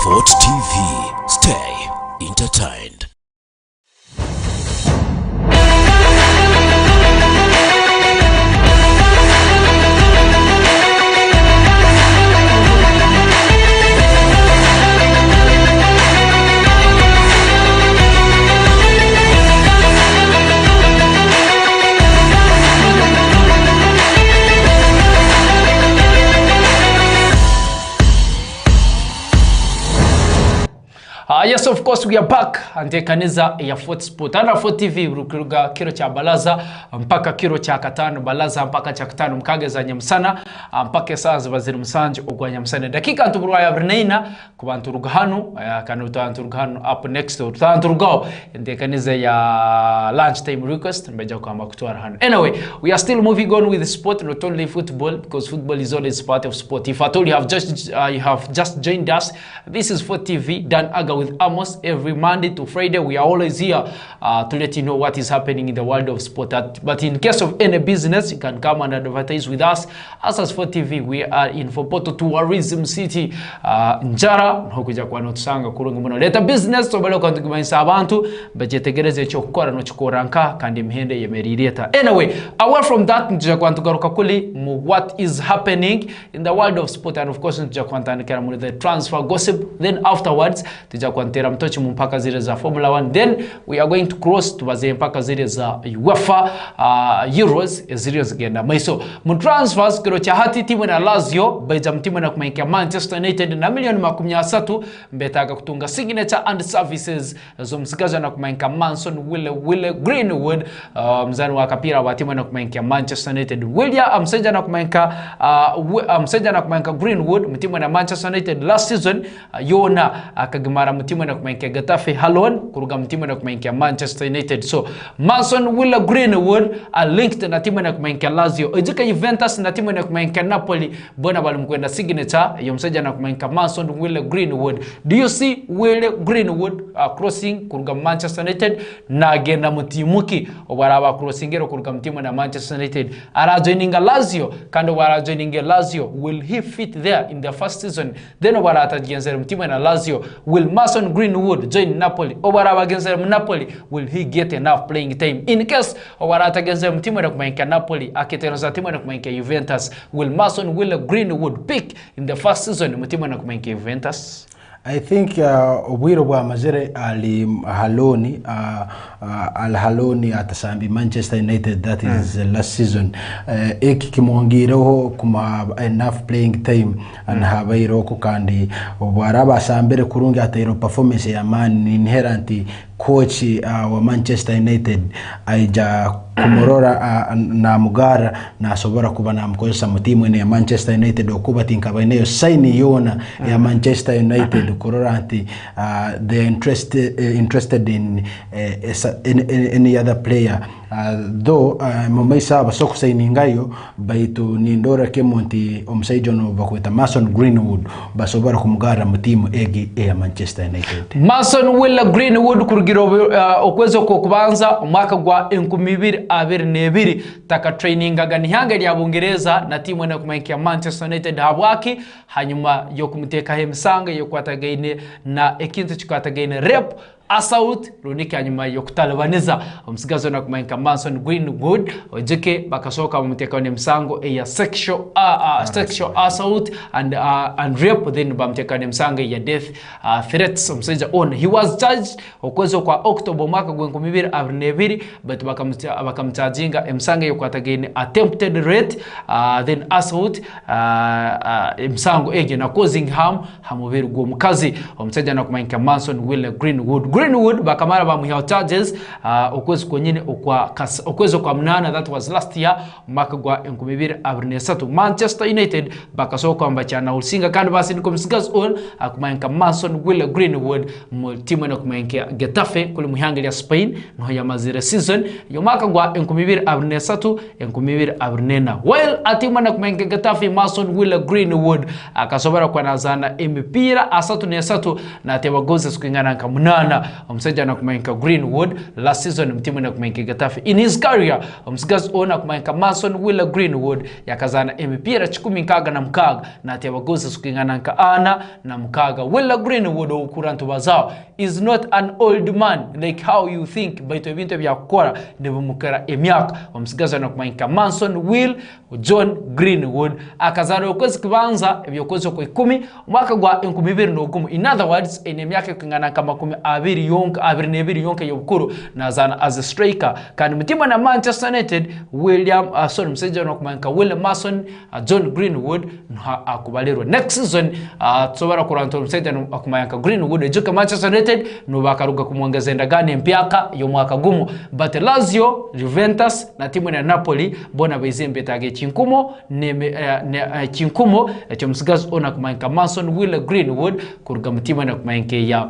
Speaker 1: Fort TV. Stay entertained.
Speaker 2: Yes, of course, we are back. Antekaniza ya Fort Sport. Ana Fort TV rukuruga kiro cha balaza mpaka kiro cha katano balaza mpaka cha katano mkageza nyamsana mpaka saa zibazira musanje ogwa nyamsana. Dakika ntuburwa ya Brneina kubanturuga hano kanu utanturuga hano up next utanturugao antekaniza ya lunch time request mbeja kwa makutwara hano. Anyway, we are still moving on with the sport, not only football, because football is always part of sport. If at all you have just joined us, this is Fort TV, Dan Aga with AMOS. Every Monday to Friday we are always here to let you know what is happening in the world of sport. But in case of any business, you can come and advertise with us. As Fort TV, we are in Fopoto Tourism City, Njara hokuja kwa notusanga kurunga muno leta business sobalo kwa ntukumanisa abantu bajetegereze cyo gukora no cyukoranka kandi mihende yemerireta. Anyway, away from that ntuja kwa ntugaruka kuli mu what is happening in the world of sport, and of course ntuja kwa ntandikira muri the transfer gossip. Then afterwards tuja kwa ntera mtochi mpaka zile za Formula 1. Then we are going to cross tubaze mpaka zile za UEFA Euros zile zigenda maiso mu transfers kiro cha hati timu na Lazio baija mtimu na kumaingia Manchester United na milioni 13 mbetaka kutunga signature and services zo msigaza na kumaingia Mason Wille Greenwood mzani wa kapira wa timu na kumaingia Manchester United. William amseja na kumaingia Greenwood mtimu na Manchester United last season yona akagimara mtimu na kumaingia Getafe Halon kuruga mtimu na kumaingia Manchester United. So Mason Wille Greenwood are linked na timu na kumaingia Lazio. Ejika Juventus na timu na kumaingia Napoli bona balimkwenda signature yomseja na kumaingia Mason Wille Greenwood. Do you see Wille Greenwood crossing kuruga Manchester United na agenda mutimuki obaraba crossingero kuruga mtimu na Manchester United ara joining Lazio kando wara joining Lazio? Will he fit there in the first season? Then obara atajenzera mtimu na Lazio. Will Mason Greenwood join Napoli? Obara bagenzera Napoli, will he get enough playing time? In case obara atagenzera mtimu na kumaingia Napoli akiteroza timu na kumaingia Juventus, will Mason Wille Greenwood pick in the first season mtimu na kumaingia Juventus?
Speaker 3: I think obwiro bwa mazere Haloni atasambi Manchester United, that is last season eki kimwongireho kuma enough playing time and habairo ko kandi obwaraba sambere kurungi atairo performance ya man inherent coach wa Manchester United aija kumorora na mugara na sobora kuba na mkosa mutimu ya Manchester United okuba tinkabaneyo sign yona ya Manchester United kurora anti they interested in any other player though mumaisa basoko signingayo baitu nindora kemonti omsaijono bakweta Mason Greenwood basobora kumugara mutimu egi ya Manchester United.
Speaker 2: Mason Wille Greenwood kurugiro okwezo ko kubanza umwaka gwa 2022 taka training agani hanga lya Bungereza na timu na kumaingia Manchester United habwaki hanyuma yo kumuteka hemsanga yo kwatagaine na ekintu chikatagaine rep asaut runiki hanyuma yo kutalabaniza umsigazo na kumaingia Mason Greenwood ojeke bakasoka muteka ne msango ya sexual assault and rape, then bamteka ne msanga ya death threats umseja on. He was charged okwezo kwa October mwaka gwa 2022 but bakamcharginga msanga yo kwatagaine attempted rape then assault msango ege na causing harm hamubiri gwo mukazi umseja na kumaingia Mason Wille Greenwood bakamara bamuha charges okwezo konyine okwezo kwa mnana, that was last year mwaka gwa 2023. Manchester United bakasoka mbachana usinga kandi basi niko msigazo on akumaingia Mason Wille Greenwood mu timu na kumaingia Getafe kule muhanga ya Spain no ya mazire season yo mwaka gwa 2023 while atimu na kumaingia Getafe Mason Wille Greenwood akasobara kwa nazana empira asatu na tebagoza sikingana nka munana omusajja nakumanyika Greenwood last season mtimu nakumanyika Getafe. In his career omusigazi ona kumanyika Mason Willa Greenwood yakazana emipira 16 na tebagozi sukingana nka ana na mkaga. Willa Greenwood okurantu bazao is not an old man like how you think baito ebintu byakukora nebumukara emyaka. Omusigazi nakumanyika Mason Will John Greenwood akazana okwezi kibanza ebyokozo ko 10 mwaka gwa 2021. In other words ene myaka kingana kama 22 yonka yobukuru nazana as a striker kandi mutima na Manchester United msajja nakumanyika Will Mason John Greenwood akubalirwa next season tsobara kuranto msajja nakumanyika Greenwood ejuka Manchester United no bakaruga kumwongeza endagane mpyaka yo mwaka gumu but Lazio Juventus na timu ya Napoli bona bezembe tage chinkumo chinkumo ekyo musigazi ona kumanyika Mason Will Greenwood kuruga mutima na kumanyika ya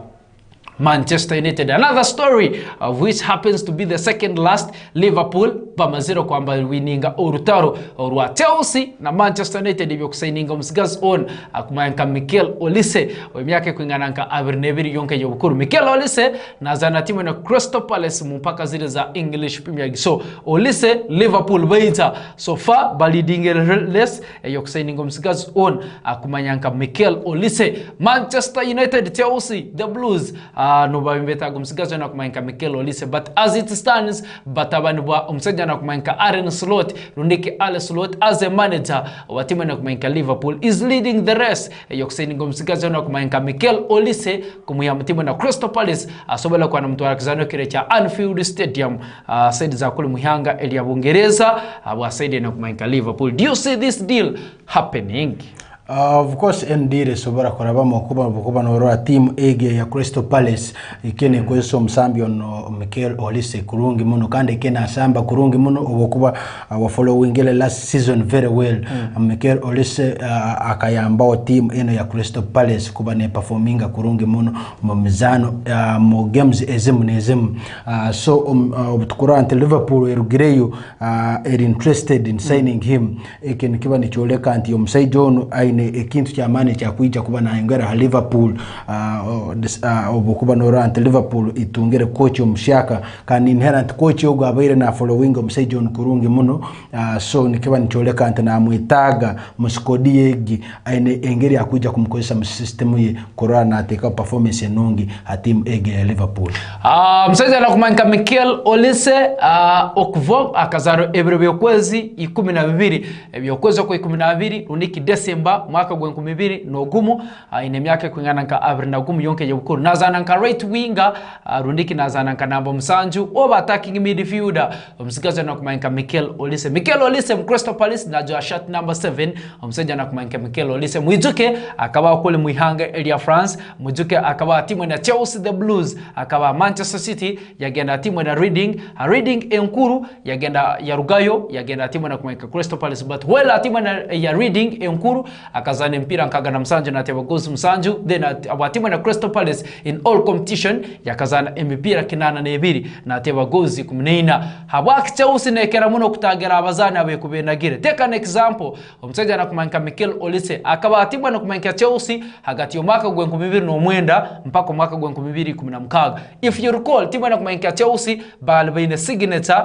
Speaker 2: Manchester United. Another story of which happens to be the second last, Liverpool bamaziro kwamba wininga orutaro orwa Chelsea na Manchester United ibyo kusaininga musigazi on akumanka Mikel Olise wemyake kwingananka Aberneville yonke yobukuru. Mikel Olise nazana timu na Crystal Palace mpaka zile za English Premier League. So Olise Liverpool baita so far balidingeles yokusaininga musigazi on akumanyanka Mikel Olise. Manchester United, Chelsea, the Blues no babimbeta gumsigazo na kumanka Mikel Olise but as it stands batabani bwa umsajja na kumanka Arne Slot rundiki Ale Slot as a manager wa timu na kumanka Liverpool is leading the race yokuseni gumsigazo na kumanka Mikel Olise kumuya timu na Crystal Palace asobela kwa mtwara kizano kile cha Anfield Stadium saidi za kule muhanga elia Bungereza wa saidi na kumanka Liverpool. Do you see this deal happening?
Speaker 3: Of course ndire sobora korabamo kuba no team ege ya Crystal Palace ikene kweso msambi ono Mikel Olise kurungi muno kandi kena samba kurungi muno obokuba wa following ile last season very well. Mikel Olise akayamba team eno ya Crystal Palace kuba ne performinga kurungi muno mu mizano mu games ezemu so obutukura ante Liverpool erugireyo interested in signing him ikene kiba ni choleka anti omsaido ono ekintu kya mane kya kuija kuba na ngara Liverpool obukuba no rant Liverpool itungere coach omushaka kandi inherent coach ogo abaire na following omusaijo kurungi muno so nikiba nicholeka ante na mwitaga muskodi yegi aine engeri akuija kumkozesa mu system ye korana ateka performance enongi a team ege ya Liverpool.
Speaker 2: Msaijo na kumanka Mikel Olise okvo akazaro ebirobyo kwezi 12 ebyokwezi ko 12 runiki December mwaka gwa 2022 no gumu ine myaka kwingana nka abri na gumu yonke yobukuru nazana nka right winger rundiki nazana nka namba musanju over attacking midfielder umsigaza na kumanka Mikel Olise. Mikel Olise Crystal Palace na jo shot number 7 umseja na kumanka Mikel Olise mwijuke akaba kule muihanga area France mwijuke akaba timu na Chelsea the Blues akaba Manchester City yagenda timu na Reading Enkuru yagenda ya Rugayo yagenda timu na kumanka Crystal Palace but wela timu na ya Reading Enkuru akazana mpira nkaga na msanju na tebagozi msanju then abatimu na Crystal Palace in all competition yakazana mpira kinana na ebiri na tebagozi kumneina habaki Chelsea nekera muno kutagera abazana abe kubenagire. Take an example omseja na kumanka Mikel Olise akabatimu na kumanka Chelsea hagati yomaka gwa 2009 mpaka mwaka gwa 2016. If you recall timu na kumanka Chelsea balbaina signature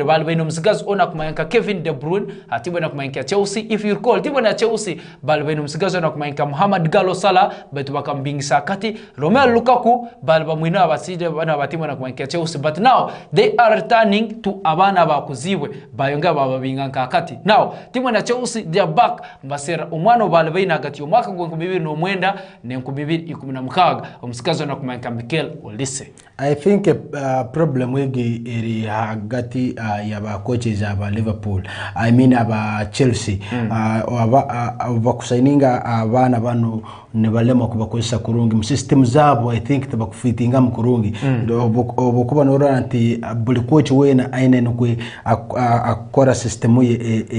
Speaker 2: balbaina msigazi ona kumanka Kevin De Bruyne timu na kumanka Chelsea. If you recall timu na Chelsea balbaina msigazi na kumanka Mohamed Galo Salah betu bakambingisa kati Romelu Lukaku balba mwina abasije bana batimu na kumanka Chelsea but now they are returning to abana bakuziwe bayonga babinga kati. Now timu na Chelsea they are back mbasera umwana balbaina hagati yomaka gwa 2009 ne 2016 omsikazo na kumanka Mikel Olise.
Speaker 3: I think a problem wegi eri hagati yaba coaches aba Liverpool I mean aba Chelsea bakusaininga abana bano nebalema kubakozesa kurungi mu system zabo I think tabakufitinga mu kurungi obokuba norana anti buli coach wena aine nokwe akora system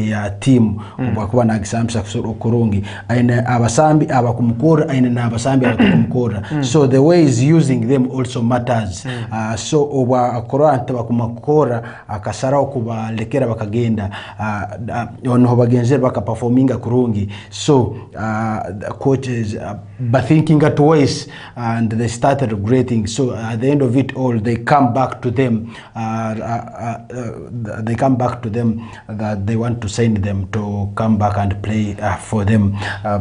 Speaker 3: ya team obokuba na gisamsa kurungi aine abasambi abakumukora aine na abasambi abakumukora so the way is using them also matters so oba koranta bakumakora akasara okuba lekera bakagenda ono bagenze baka performinga kurungi so coaches but thinking twice, and they started regretting. So at the end of it all, they come back to them. They come back to them that they want to send them to come back and play for them.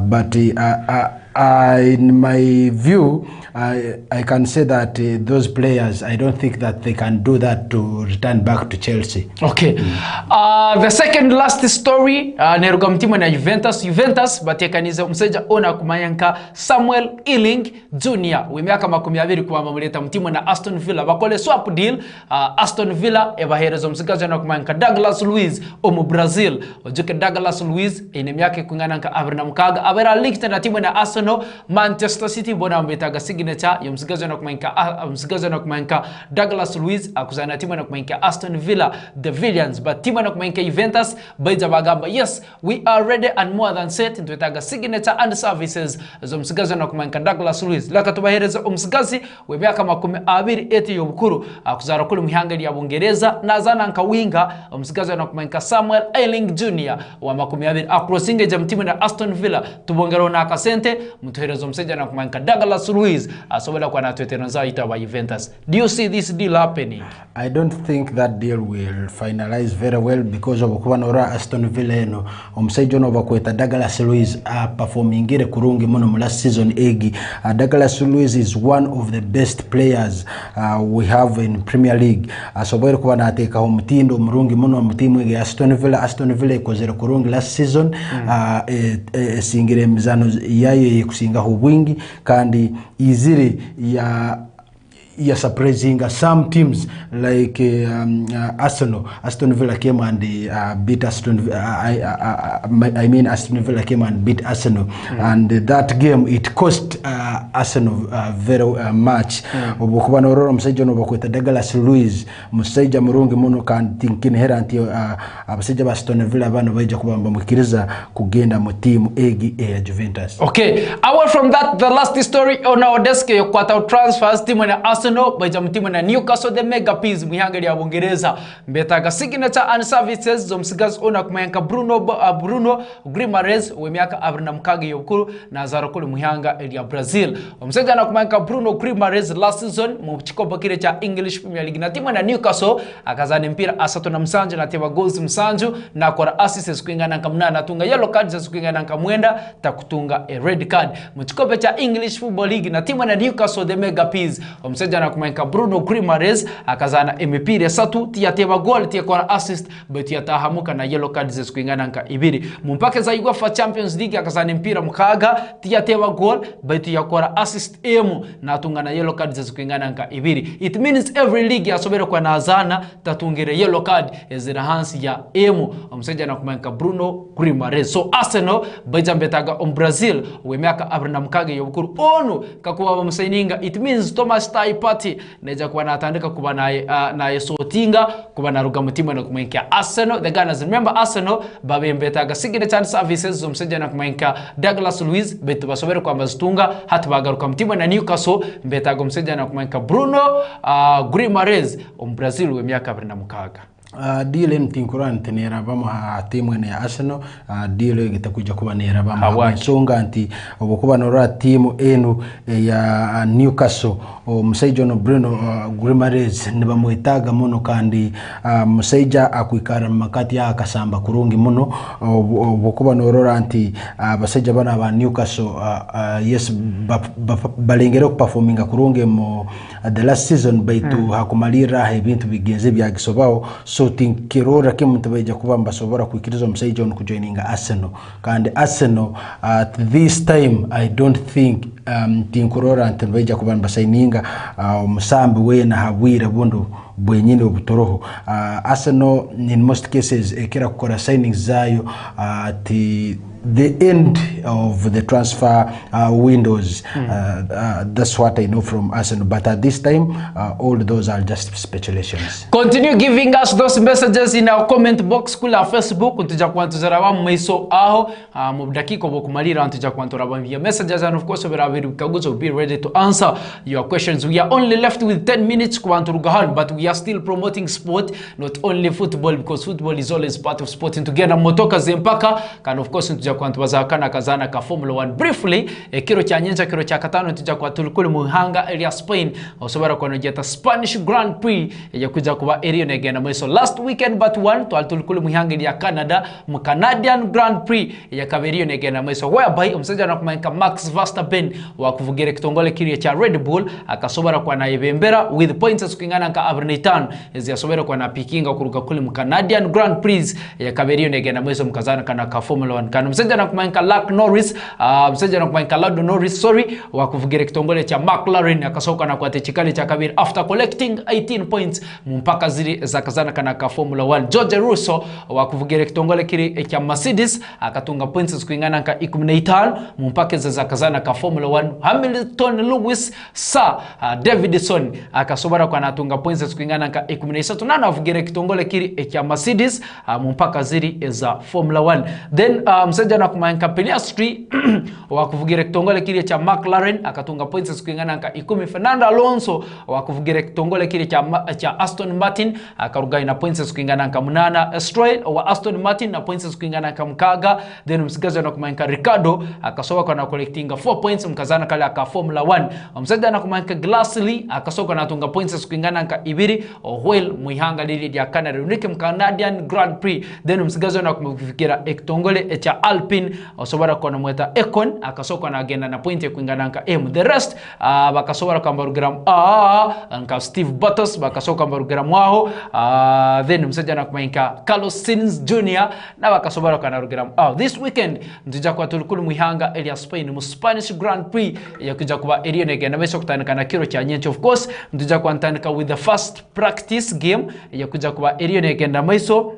Speaker 3: But in my view, I can say that those players, I don't think that they can do that to return back to Chelsea.
Speaker 2: Okay. The second last story, neruga mtimu na Juventus batekaniza umseja ona kumayanka Samuel Ealing Jr. w'imyaka 20 kwamamuleta mtimu na Aston Villa bakole swap deal. Aston Villa ebahereza umsigaje na kumayanka Douglas Luiz omu Brazil. Ojuke Douglas Luiz ine myaka kungananka abirna mukaga abera linked na timu na Arsenal, Manchester City bona mbetaga signature yomsigaje na kumayanka Douglas Luiz akuzana timu na kumayanka Aston Villa the Villains, but timu na kumayanka Juventus baija bagamba yes we are ready and more than set into itaga signature and services zomsigaje na kumayanka Douglas Luiz lakatubahereza umsigazi w'imyaka 28 y'obukuru akuzara kuli muhanga ya Bungereza nazana nka winga umsigaje na kumayanka Samuel Ealing Jr. wa 20 acrossinge jam timu na Aston Villa tubongero na akasente mutuhereza umseja na kumayanka Douglas Luiz asobela kwa natweteranza ita Juventus. Do you see this deal happening?
Speaker 3: I don't think that deal will finalize very well because of kubanora Aston Villa eno omusejo no bakweta Douglas Luiz performingire kurungi muno mu last season egi. Douglas Luiz is one of the best players we have in Premier League. Asobera kuba nateka omutindo murungi muno mutimu ege Aston Villa ikozera kurungi last season. Singire mizano yayo kusinga hubwingi kandi izire ya surprising some teams like Aston Villa came and beat Aston Villa came and beat Arsenal, and that game it cost Arsenal very much. Obukubana ororo musejo no bakweta Douglas Luiz museja murungi muno kan thinking heranti abaseja ba Aston Villa bano baje kubamba mukiriza kugenda mu team egi ya Juventus.
Speaker 2: Okay, away from that, the last story on our desk yokwata transfers team na Arsenal baija mtimu na Newcastle the Mega Peas muhanga ya Bungereza mbetaga signature and services zomsigazi ona kumayanka Bruno Guimaraes w'imyaka 24 y'obukuru na zara kuli muhanga ya Brazil. Omseja na kumayanka Bruno Guimaraes last season mu chikopa kile cha English Premier League na timu na Newcastle akazana mpira asatu na msanje na teba goals msanju na kora assists kuingana nka na tunga yellow card za kuingana nka mwenda takutunga a red card mu chikopa cha English Football League na timu na Newcastle the Mega Peas. Omseja na kumayanka Bruno Guimaraes akazana mpira satu tia teba goal tia kora assist beti yatahamuka na yellow card za kuingana nka ibiri mumpake za UEFA Champions League akazana mpira mkaga tia teba goal beti yakora assist emu na tunga na yellow card za kuingana nka ibiri. It means every league yasobera kwa nazana tatungire yellow card ezira hansi ya emu. Omseja na kumayanka Bruno Guimaraes. So Arsenal baija mbetaga Brazil w'imyaka 24 y'obukuru onu kakuba bamusaininga. It means Thomas Partey neja kuba natandika kuba na yesotinga kuba naruga mutima na kumayanka Arsenal. The Gunners, remember Arsenal babembetaga signature services zomseja na kumayanka Douglas Luiz betu basobera kwa mazitunga hatu bagaruka mutima na Newcastle mbetaga omseja na kumayanka Bruno Guimaraes Brazil w'imyaka 26.
Speaker 3: Deal ntinkurani tenera bama timu ya Arsenal deal gitakuja kuba nera bama songa anti obukuba nora timu enu ya Newcastle museja no Bruno Guimaraes nibamuitaga muno kandi museja akuikara makati ya akasamba kurungi muno obukuba norora anti baseja bana ba Newcastle yes balengero performinga kurungi mu the last season baitu hakumalira ebintu bigenze bya gisobao. So tinkirora kimuntu baija kuba mbasobora kwikiriza omuseija on kujoininga Arsenal kandi Arsenal at this time I don't think tinkurora antu baija kuba mbasaininga omusambi wena habwira bondo bwenyine obutoroho. Arsenal in most cases ekera kukora signings zayo at the end of the transfer windows. That's what I know from Arsenal, but at this time all those are just speculations.
Speaker 2: Continue giving us those messages in our comment box kula Facebook untuja kwantuzara maiso aho mu dakika bokumalira untuja kwantora via messages, and of course we will be ready to answer your questions. We are only left with 10 minutes kwanturugahan, but we are still promoting sport, not only football, because football is always part of sport. And together motoka zempaka can of course untuja tujja kwantubaza kana kazana ka Formula 1 briefly ekiro kya nyenja kiro kya katano tujja kwa tulikuli mu hanga area Spain osobora kwanogeta Spanish Grand Prix yakuja kuba eriyo negenda mweso last weekend but one tulikuli mu hanga ya Canada mu Canadian Grand Prix yakaberiyo negenda mweso whereby umusajja nakumanka Max Verstappen wakuvugere kitongole kiri cha Red Bull akasobora kwa naibembera with points kingana nka Abrnitan yasobora kwa na pikinga kuruka kuli mu Canadian Grand Prix yakaberiyo negenda mweso mukazana kana ka Formula 1 kana umusajja nakumanka Lando Norris sorry wakuvugere kitongole cha McLaren akasoka na kwa techikali cha kabiri after collecting 18 points mpaka zili za kazana kana ka Formula 1 George Russell wakuvugere kitongole kiri cha Mercedes akatunga points kuingana nka 15 mpaka za kazana ka Formula 1 Hamilton Lewis Sir Davidson akasobara kwa natunga points kuingana nka 13 na navugere kitongole kiri cha Mercedes mpaka zili za Formula 1 then msajja na kumanka Piastri wakuvugere kitongole kiri cha McLaren akatunga points kuingana nka 10 Fernando Alonso wakuvugere kitongole kiri cha Aston Martin akarugai na points kuingana nka 8 Stroll wa Aston Martin na points kuingana nka mkaga then msigaza na kumanka Ricardo akasoka kwa na collectinga 4 points mkazana kale aka Formula 1 msajja na kumanka Gasly akasoka na tunga points kuingana nka 2 Oil muihanga lili ya Canada unike Canadian Grand Prix then msigaza na kufikira kitongole cha Alpine osobara kwa namweta Econ akasoka na agenda na point kuingana nka M the rest bakasobara kwa barugram nka Steve Bottas bakasoka barugram wao then msajja na kumanka Carlos Sainz Jr. na bakasobara kwa narugram this weekend ntuja kwa tulikulu muihanga area Spain mu Spanish Grand Prix yakuja kuba area negenda meso kutanika na kiro cha nyenche of course ntuja kwa ntanika with the first practice game yakuja kuba area negenda meso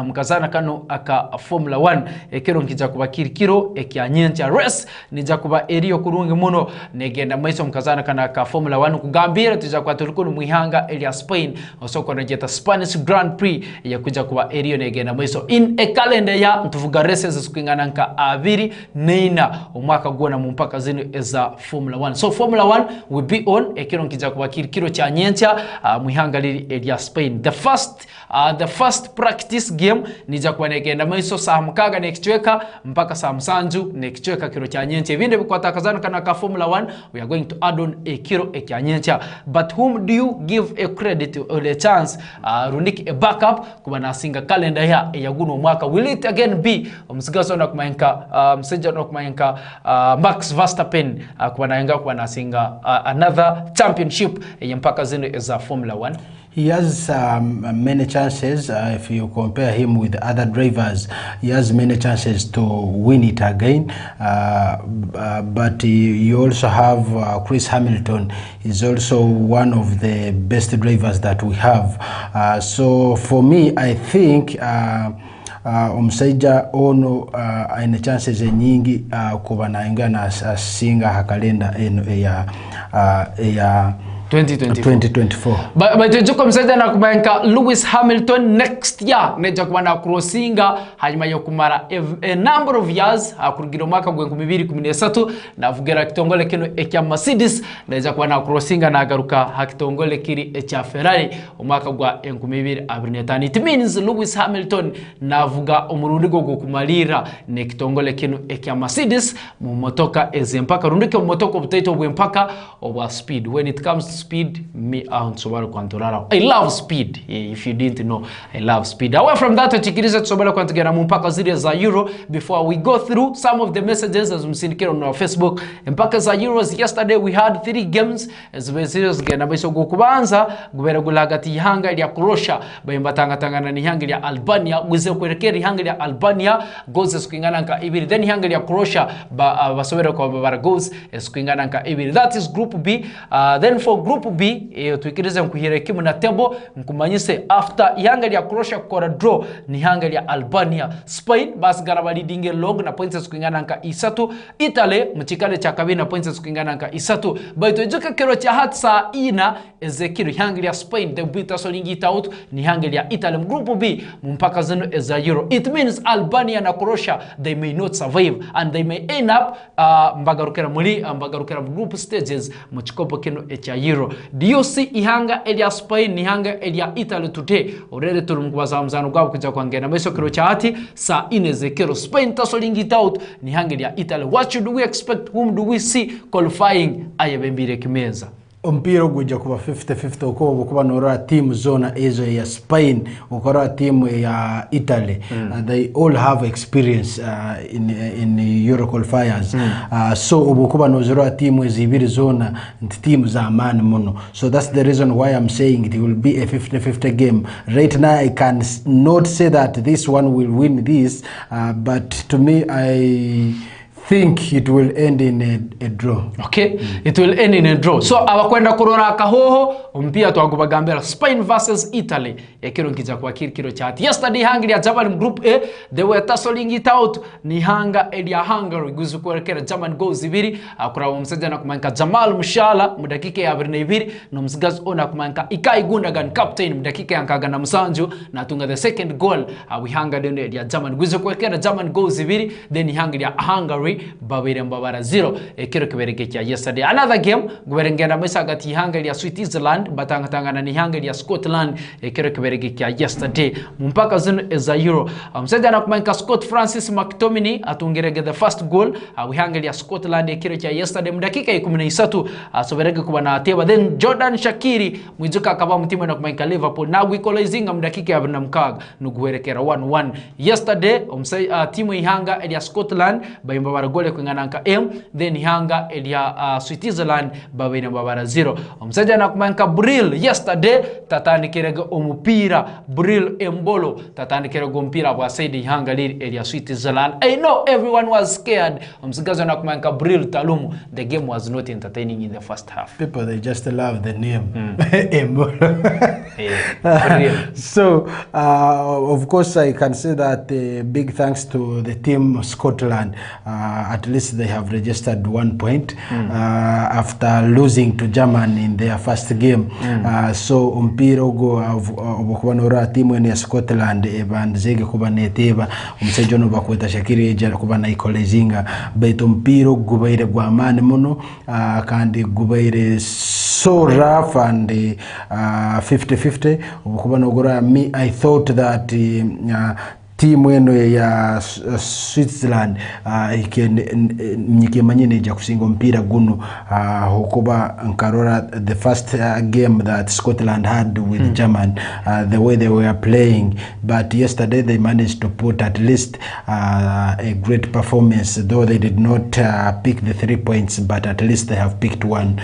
Speaker 2: mkazana kano aka Formula 1 ekero nkija kuba kirikiro ekyanyencha race nija kuba eriyo kurungi muno negenda maiso mkazana kana aka Formula 1 kugambira tija kwa tulikulu muihanga area Spain osoko najeta Spanish Grand Prix yakuja kuba eriyo negenda maiso in a calendar ya ntuvuga races zikingana nka aviri neina umwaka gona mpaka zino eza Formula 1 so Formula 1 will be on ekero nkija kuba kirikiro cha nyencha muihanga lili area Spain the first practice game nija kwa negenda maiso saa mkaga nekichweka mpaka saa msanju nekichweka kiro cha nyenche vinde bikwatakazana kana ka Formula 1 we are going to add on a kiro ekya nyencha but whom do you give a credit or a chance runiki a backup kuba nasinga calendar ya yaguno mwaka will it again be msigaso na kumayenka msija na kumayenka Max Verstappen kuba nayenga kuba nasinga another championship mpaka zino za Formula 1.
Speaker 3: He has many chances if you compare him with other drivers. He has many chances to win it again. But you also have Chris Hamilton. He's also one of the best drivers that we have. So for me, I think omusajja ono aina chances nyingi kuba nainga na singa hakalenda eno ya 2024
Speaker 2: but tuko msajja na kumanka Lewis Hamilton next year neja kuba na crossinga hanyuma yo kumara a number of years akurugiro mwaka gwe 2013 navugera kitongole kino ekya Mercedes neja kuba na crossinga na garuka hakitongole kiri ekya Ferrari umwaka gwa 2025 it means Lewis Hamilton navuga umurundi go kumalira ne kitongole kino ekya Mercedes mu motoka ezempaka rundike mu motoka obutaito bwe mpaka obwa speed when it comes to speed me Sobala Kwantorara. I love speed. If you didn't know, I love speed. Away from that, tukiriza Sobala Kwantogera mpaka zile za Euro before we go through some of the messages as msinikira on our Facebook. Mpaka za Euros yesterday we had 3 games as we serious gena biso gokubanza gubera gulagati ihanga ya Croatia bayimbatanga tangana ni ihanga ya Albania wize kwerekera ihanga ya Albania goals eskwingana nka ibiri then ihanga ya Croatia basobera kwa bara goals eskwingana nka ibiri. That is group B. Then for group B tuikirize nkuhire kimu na table nkumanyise after ihanga ya Croatia kora draw ni ihanga ya Albania Spain bas garabali dinge long na points kuingana nka isatu Italy mchikale cha kabiri na points kuingana nka isatu baito joka kero cha hatsa ina ezekiro ihanga ya Spain the bita solingi out ni ihanga ya Italy group B mpaka zeno eza Euro. It means Albania na Croatia they may not survive and they may end up mbagarukera muri mbagarukera group stages mchikopo kino cha Euro. Euro. DOC ihanga elia Spain ihanga elia Italy today. Already tulumkubaza mzano gwabo kuja kwangena meso kiro chati sa ineze kiro Spain tasolingita out ni hanga elia Italy. What should we expect? Whom do we see qualifying ayebembire kimeza?
Speaker 3: Ompiro guja kuba 50-50 uko kuba nora team zona ezo ya Spain ukora team ya Italy. They all have experience in Euro qualifiers. So ubukuba nozora team ezibiri zona team za amani muno. So that's the reason why I'm saying it will be a 50-50 game. Right now I can not say that this one will win this, but to me I think it will end in a draw.
Speaker 2: Okay, it will end in a draw. So abakwenda kurora kahoho mpia twagubagambera Spain versus Italy yakiro nkija kwa kiro chati. Yesterday Hungary German group A they were tussling it out ni hanga elia Hungary guzu kuelekea German goals ibiri akura umseja na kumanka Jamal Mushala mudakika ya 22 no msigazi ona kumanka Ikai Gundogan captain mudakika yankaga na Musanju na tunga the second goal we Hungary done elia German guzu kuelekea German goals ibiri then Hungary babere mbabara 0 ekiro kibereke kya yesterday. Another game guberengera mesa gati Hungary ya Switzerland batangatangana ni Hungary ya Scotland ekiro kibereke kya yesterday mpaka zino eza Euro. Msajja na kumanka Scott Francis McTominay atungerege the first goal we Hungary ya Scotland ekiro kya yesterday mdakika 13 asobereke kuba na ateba then Jordan Shaqiri mwizuka akaba mtima na kumanka Liverpool na equalizing mdakika ya 26 nuguwerekera 1-1 yesterday timu ihanga ya Scotland bayimba gole kwingananka M then hanga elia Switzerland babene babara 0 omsaja na kumanka Brill yesterday tatani kerege omupira Brill Embolo tatani kerege ompira bwa saidi hanga liri elia Switzerland. I know everyone was scared omsigaza na kumanka Brill Talumu. The game was not entertaining in the first half.
Speaker 3: People they just love the name Embolo. So of course I can say that big thanks to the team Scotland. At least they have registered 1 point after losing to Germany in their first game. So umpiro go obukubanora timu ya Scotland ebanzege kubaneteba umsejono bakweta Shaqiri eja kubana ikolezinga beto umpiro gubaire gwamane muno kandi gubaire so rough and 50-50 obukubanogora me I thought that timu eno ya Switzerland mnyikemanyine ja kusingo mpira guno hukuba nkarora the first game that Scotland had with German the way they were playing, but yesterday they managed to put at least a great performance, though they did not pick the 3 points, but at least they have picked one.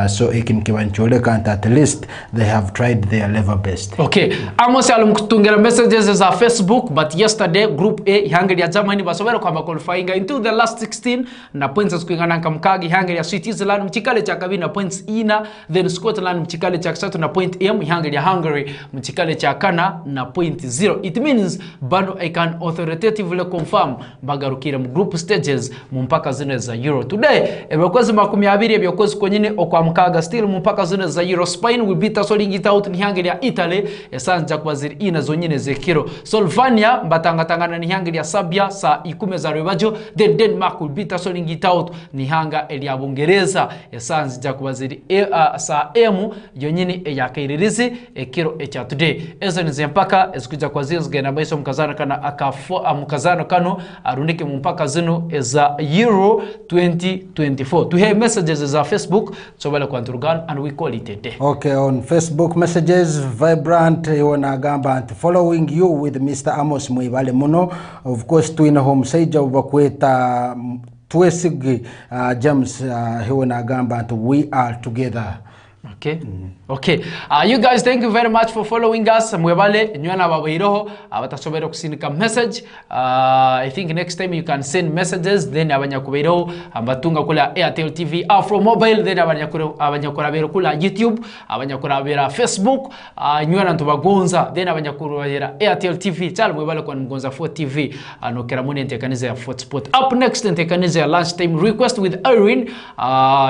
Speaker 3: So ikin kiwancholeka and at least they have tried their level best.
Speaker 2: Okay, AMOS alumkutungera messages za Facebook, but yesterday group A Hungary ya Germany basobera kwamba qualifying into the last 16 na points kuingana kamkagi Hungary ya Switzerland mchikale cha kabina points ina, then Scotland mchikale cha 3 na point M, Hungary ya Hungary mchikale cha kana na point 0. It means bado I can authoritatively confirm bagarukira mu group stages mpaka zine za Euro. Today ebekozi 20 ebyokozi konyine okwamkaga still mpaka zine za Euro. Spain will beat soling it out ni Hungary ya Italy esanja kwaziri ina zonyine zekiro. Slovenia batangatangana ni Hungary ya Serbia sa 10 za rebajo, then Denmark will beat soling it out ni Hungary ya Bungereza esanja kwaziri sa emu yonyine ya kairirizi ekiro echa today. Ezo ni mpaka esikuja kwaziri zigena baiso mkazana kana mkazano kano arunike mpaka zino za Euro 2024. To hear messages za Facebook sobala kwa Nturgan and we call it a day.
Speaker 3: Okay, on Facebook messages Vibrant Iwana Gamba and following you with Mr. AMOS Mwibale Muno. Of course tuina home saija ubakweta tuesigi James Iwana Gamba and we are together.
Speaker 2: Okay. Okay. You guys, thank you very much for following us. Mwebale nywana babairoho abatasobera kusinika message. I think next time you can send messages, then abanyakubairoho ambatunga kula Airtel TV Afro Mobile, then abanyakurabera kula YouTube, abanyakurabera Facebook, nywana ntubagonza, then abanyakurabera Airtel TV. Chal mwebale kwa mgonza 4 TV anokera mune ntekanize ya 4 Sport. Up next ntekanize ya lunchtime request with Irene.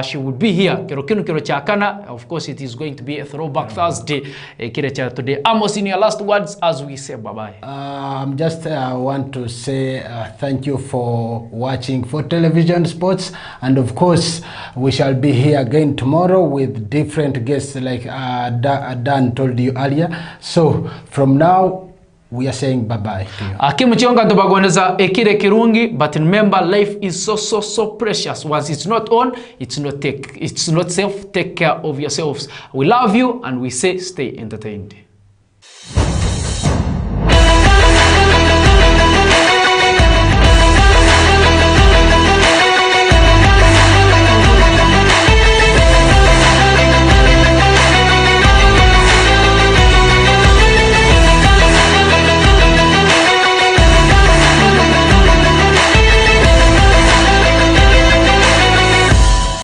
Speaker 2: She will be here. Kero chakana of course it is going to be a throwback Thursday kire today. Amos, in your last words as we say bye bye.
Speaker 3: Just want to say thank you for watching For Television Sports, and of course we shall be here again tomorrow with different guests like Dan told you earlier. So from now we are saying bye-bye to you.
Speaker 2: Akimuchionga tubagondeza ekire kirungi, but remember life is so precious. Once it's not on, it's not safe. Take care of yourselves. We love you and we say stay entertained.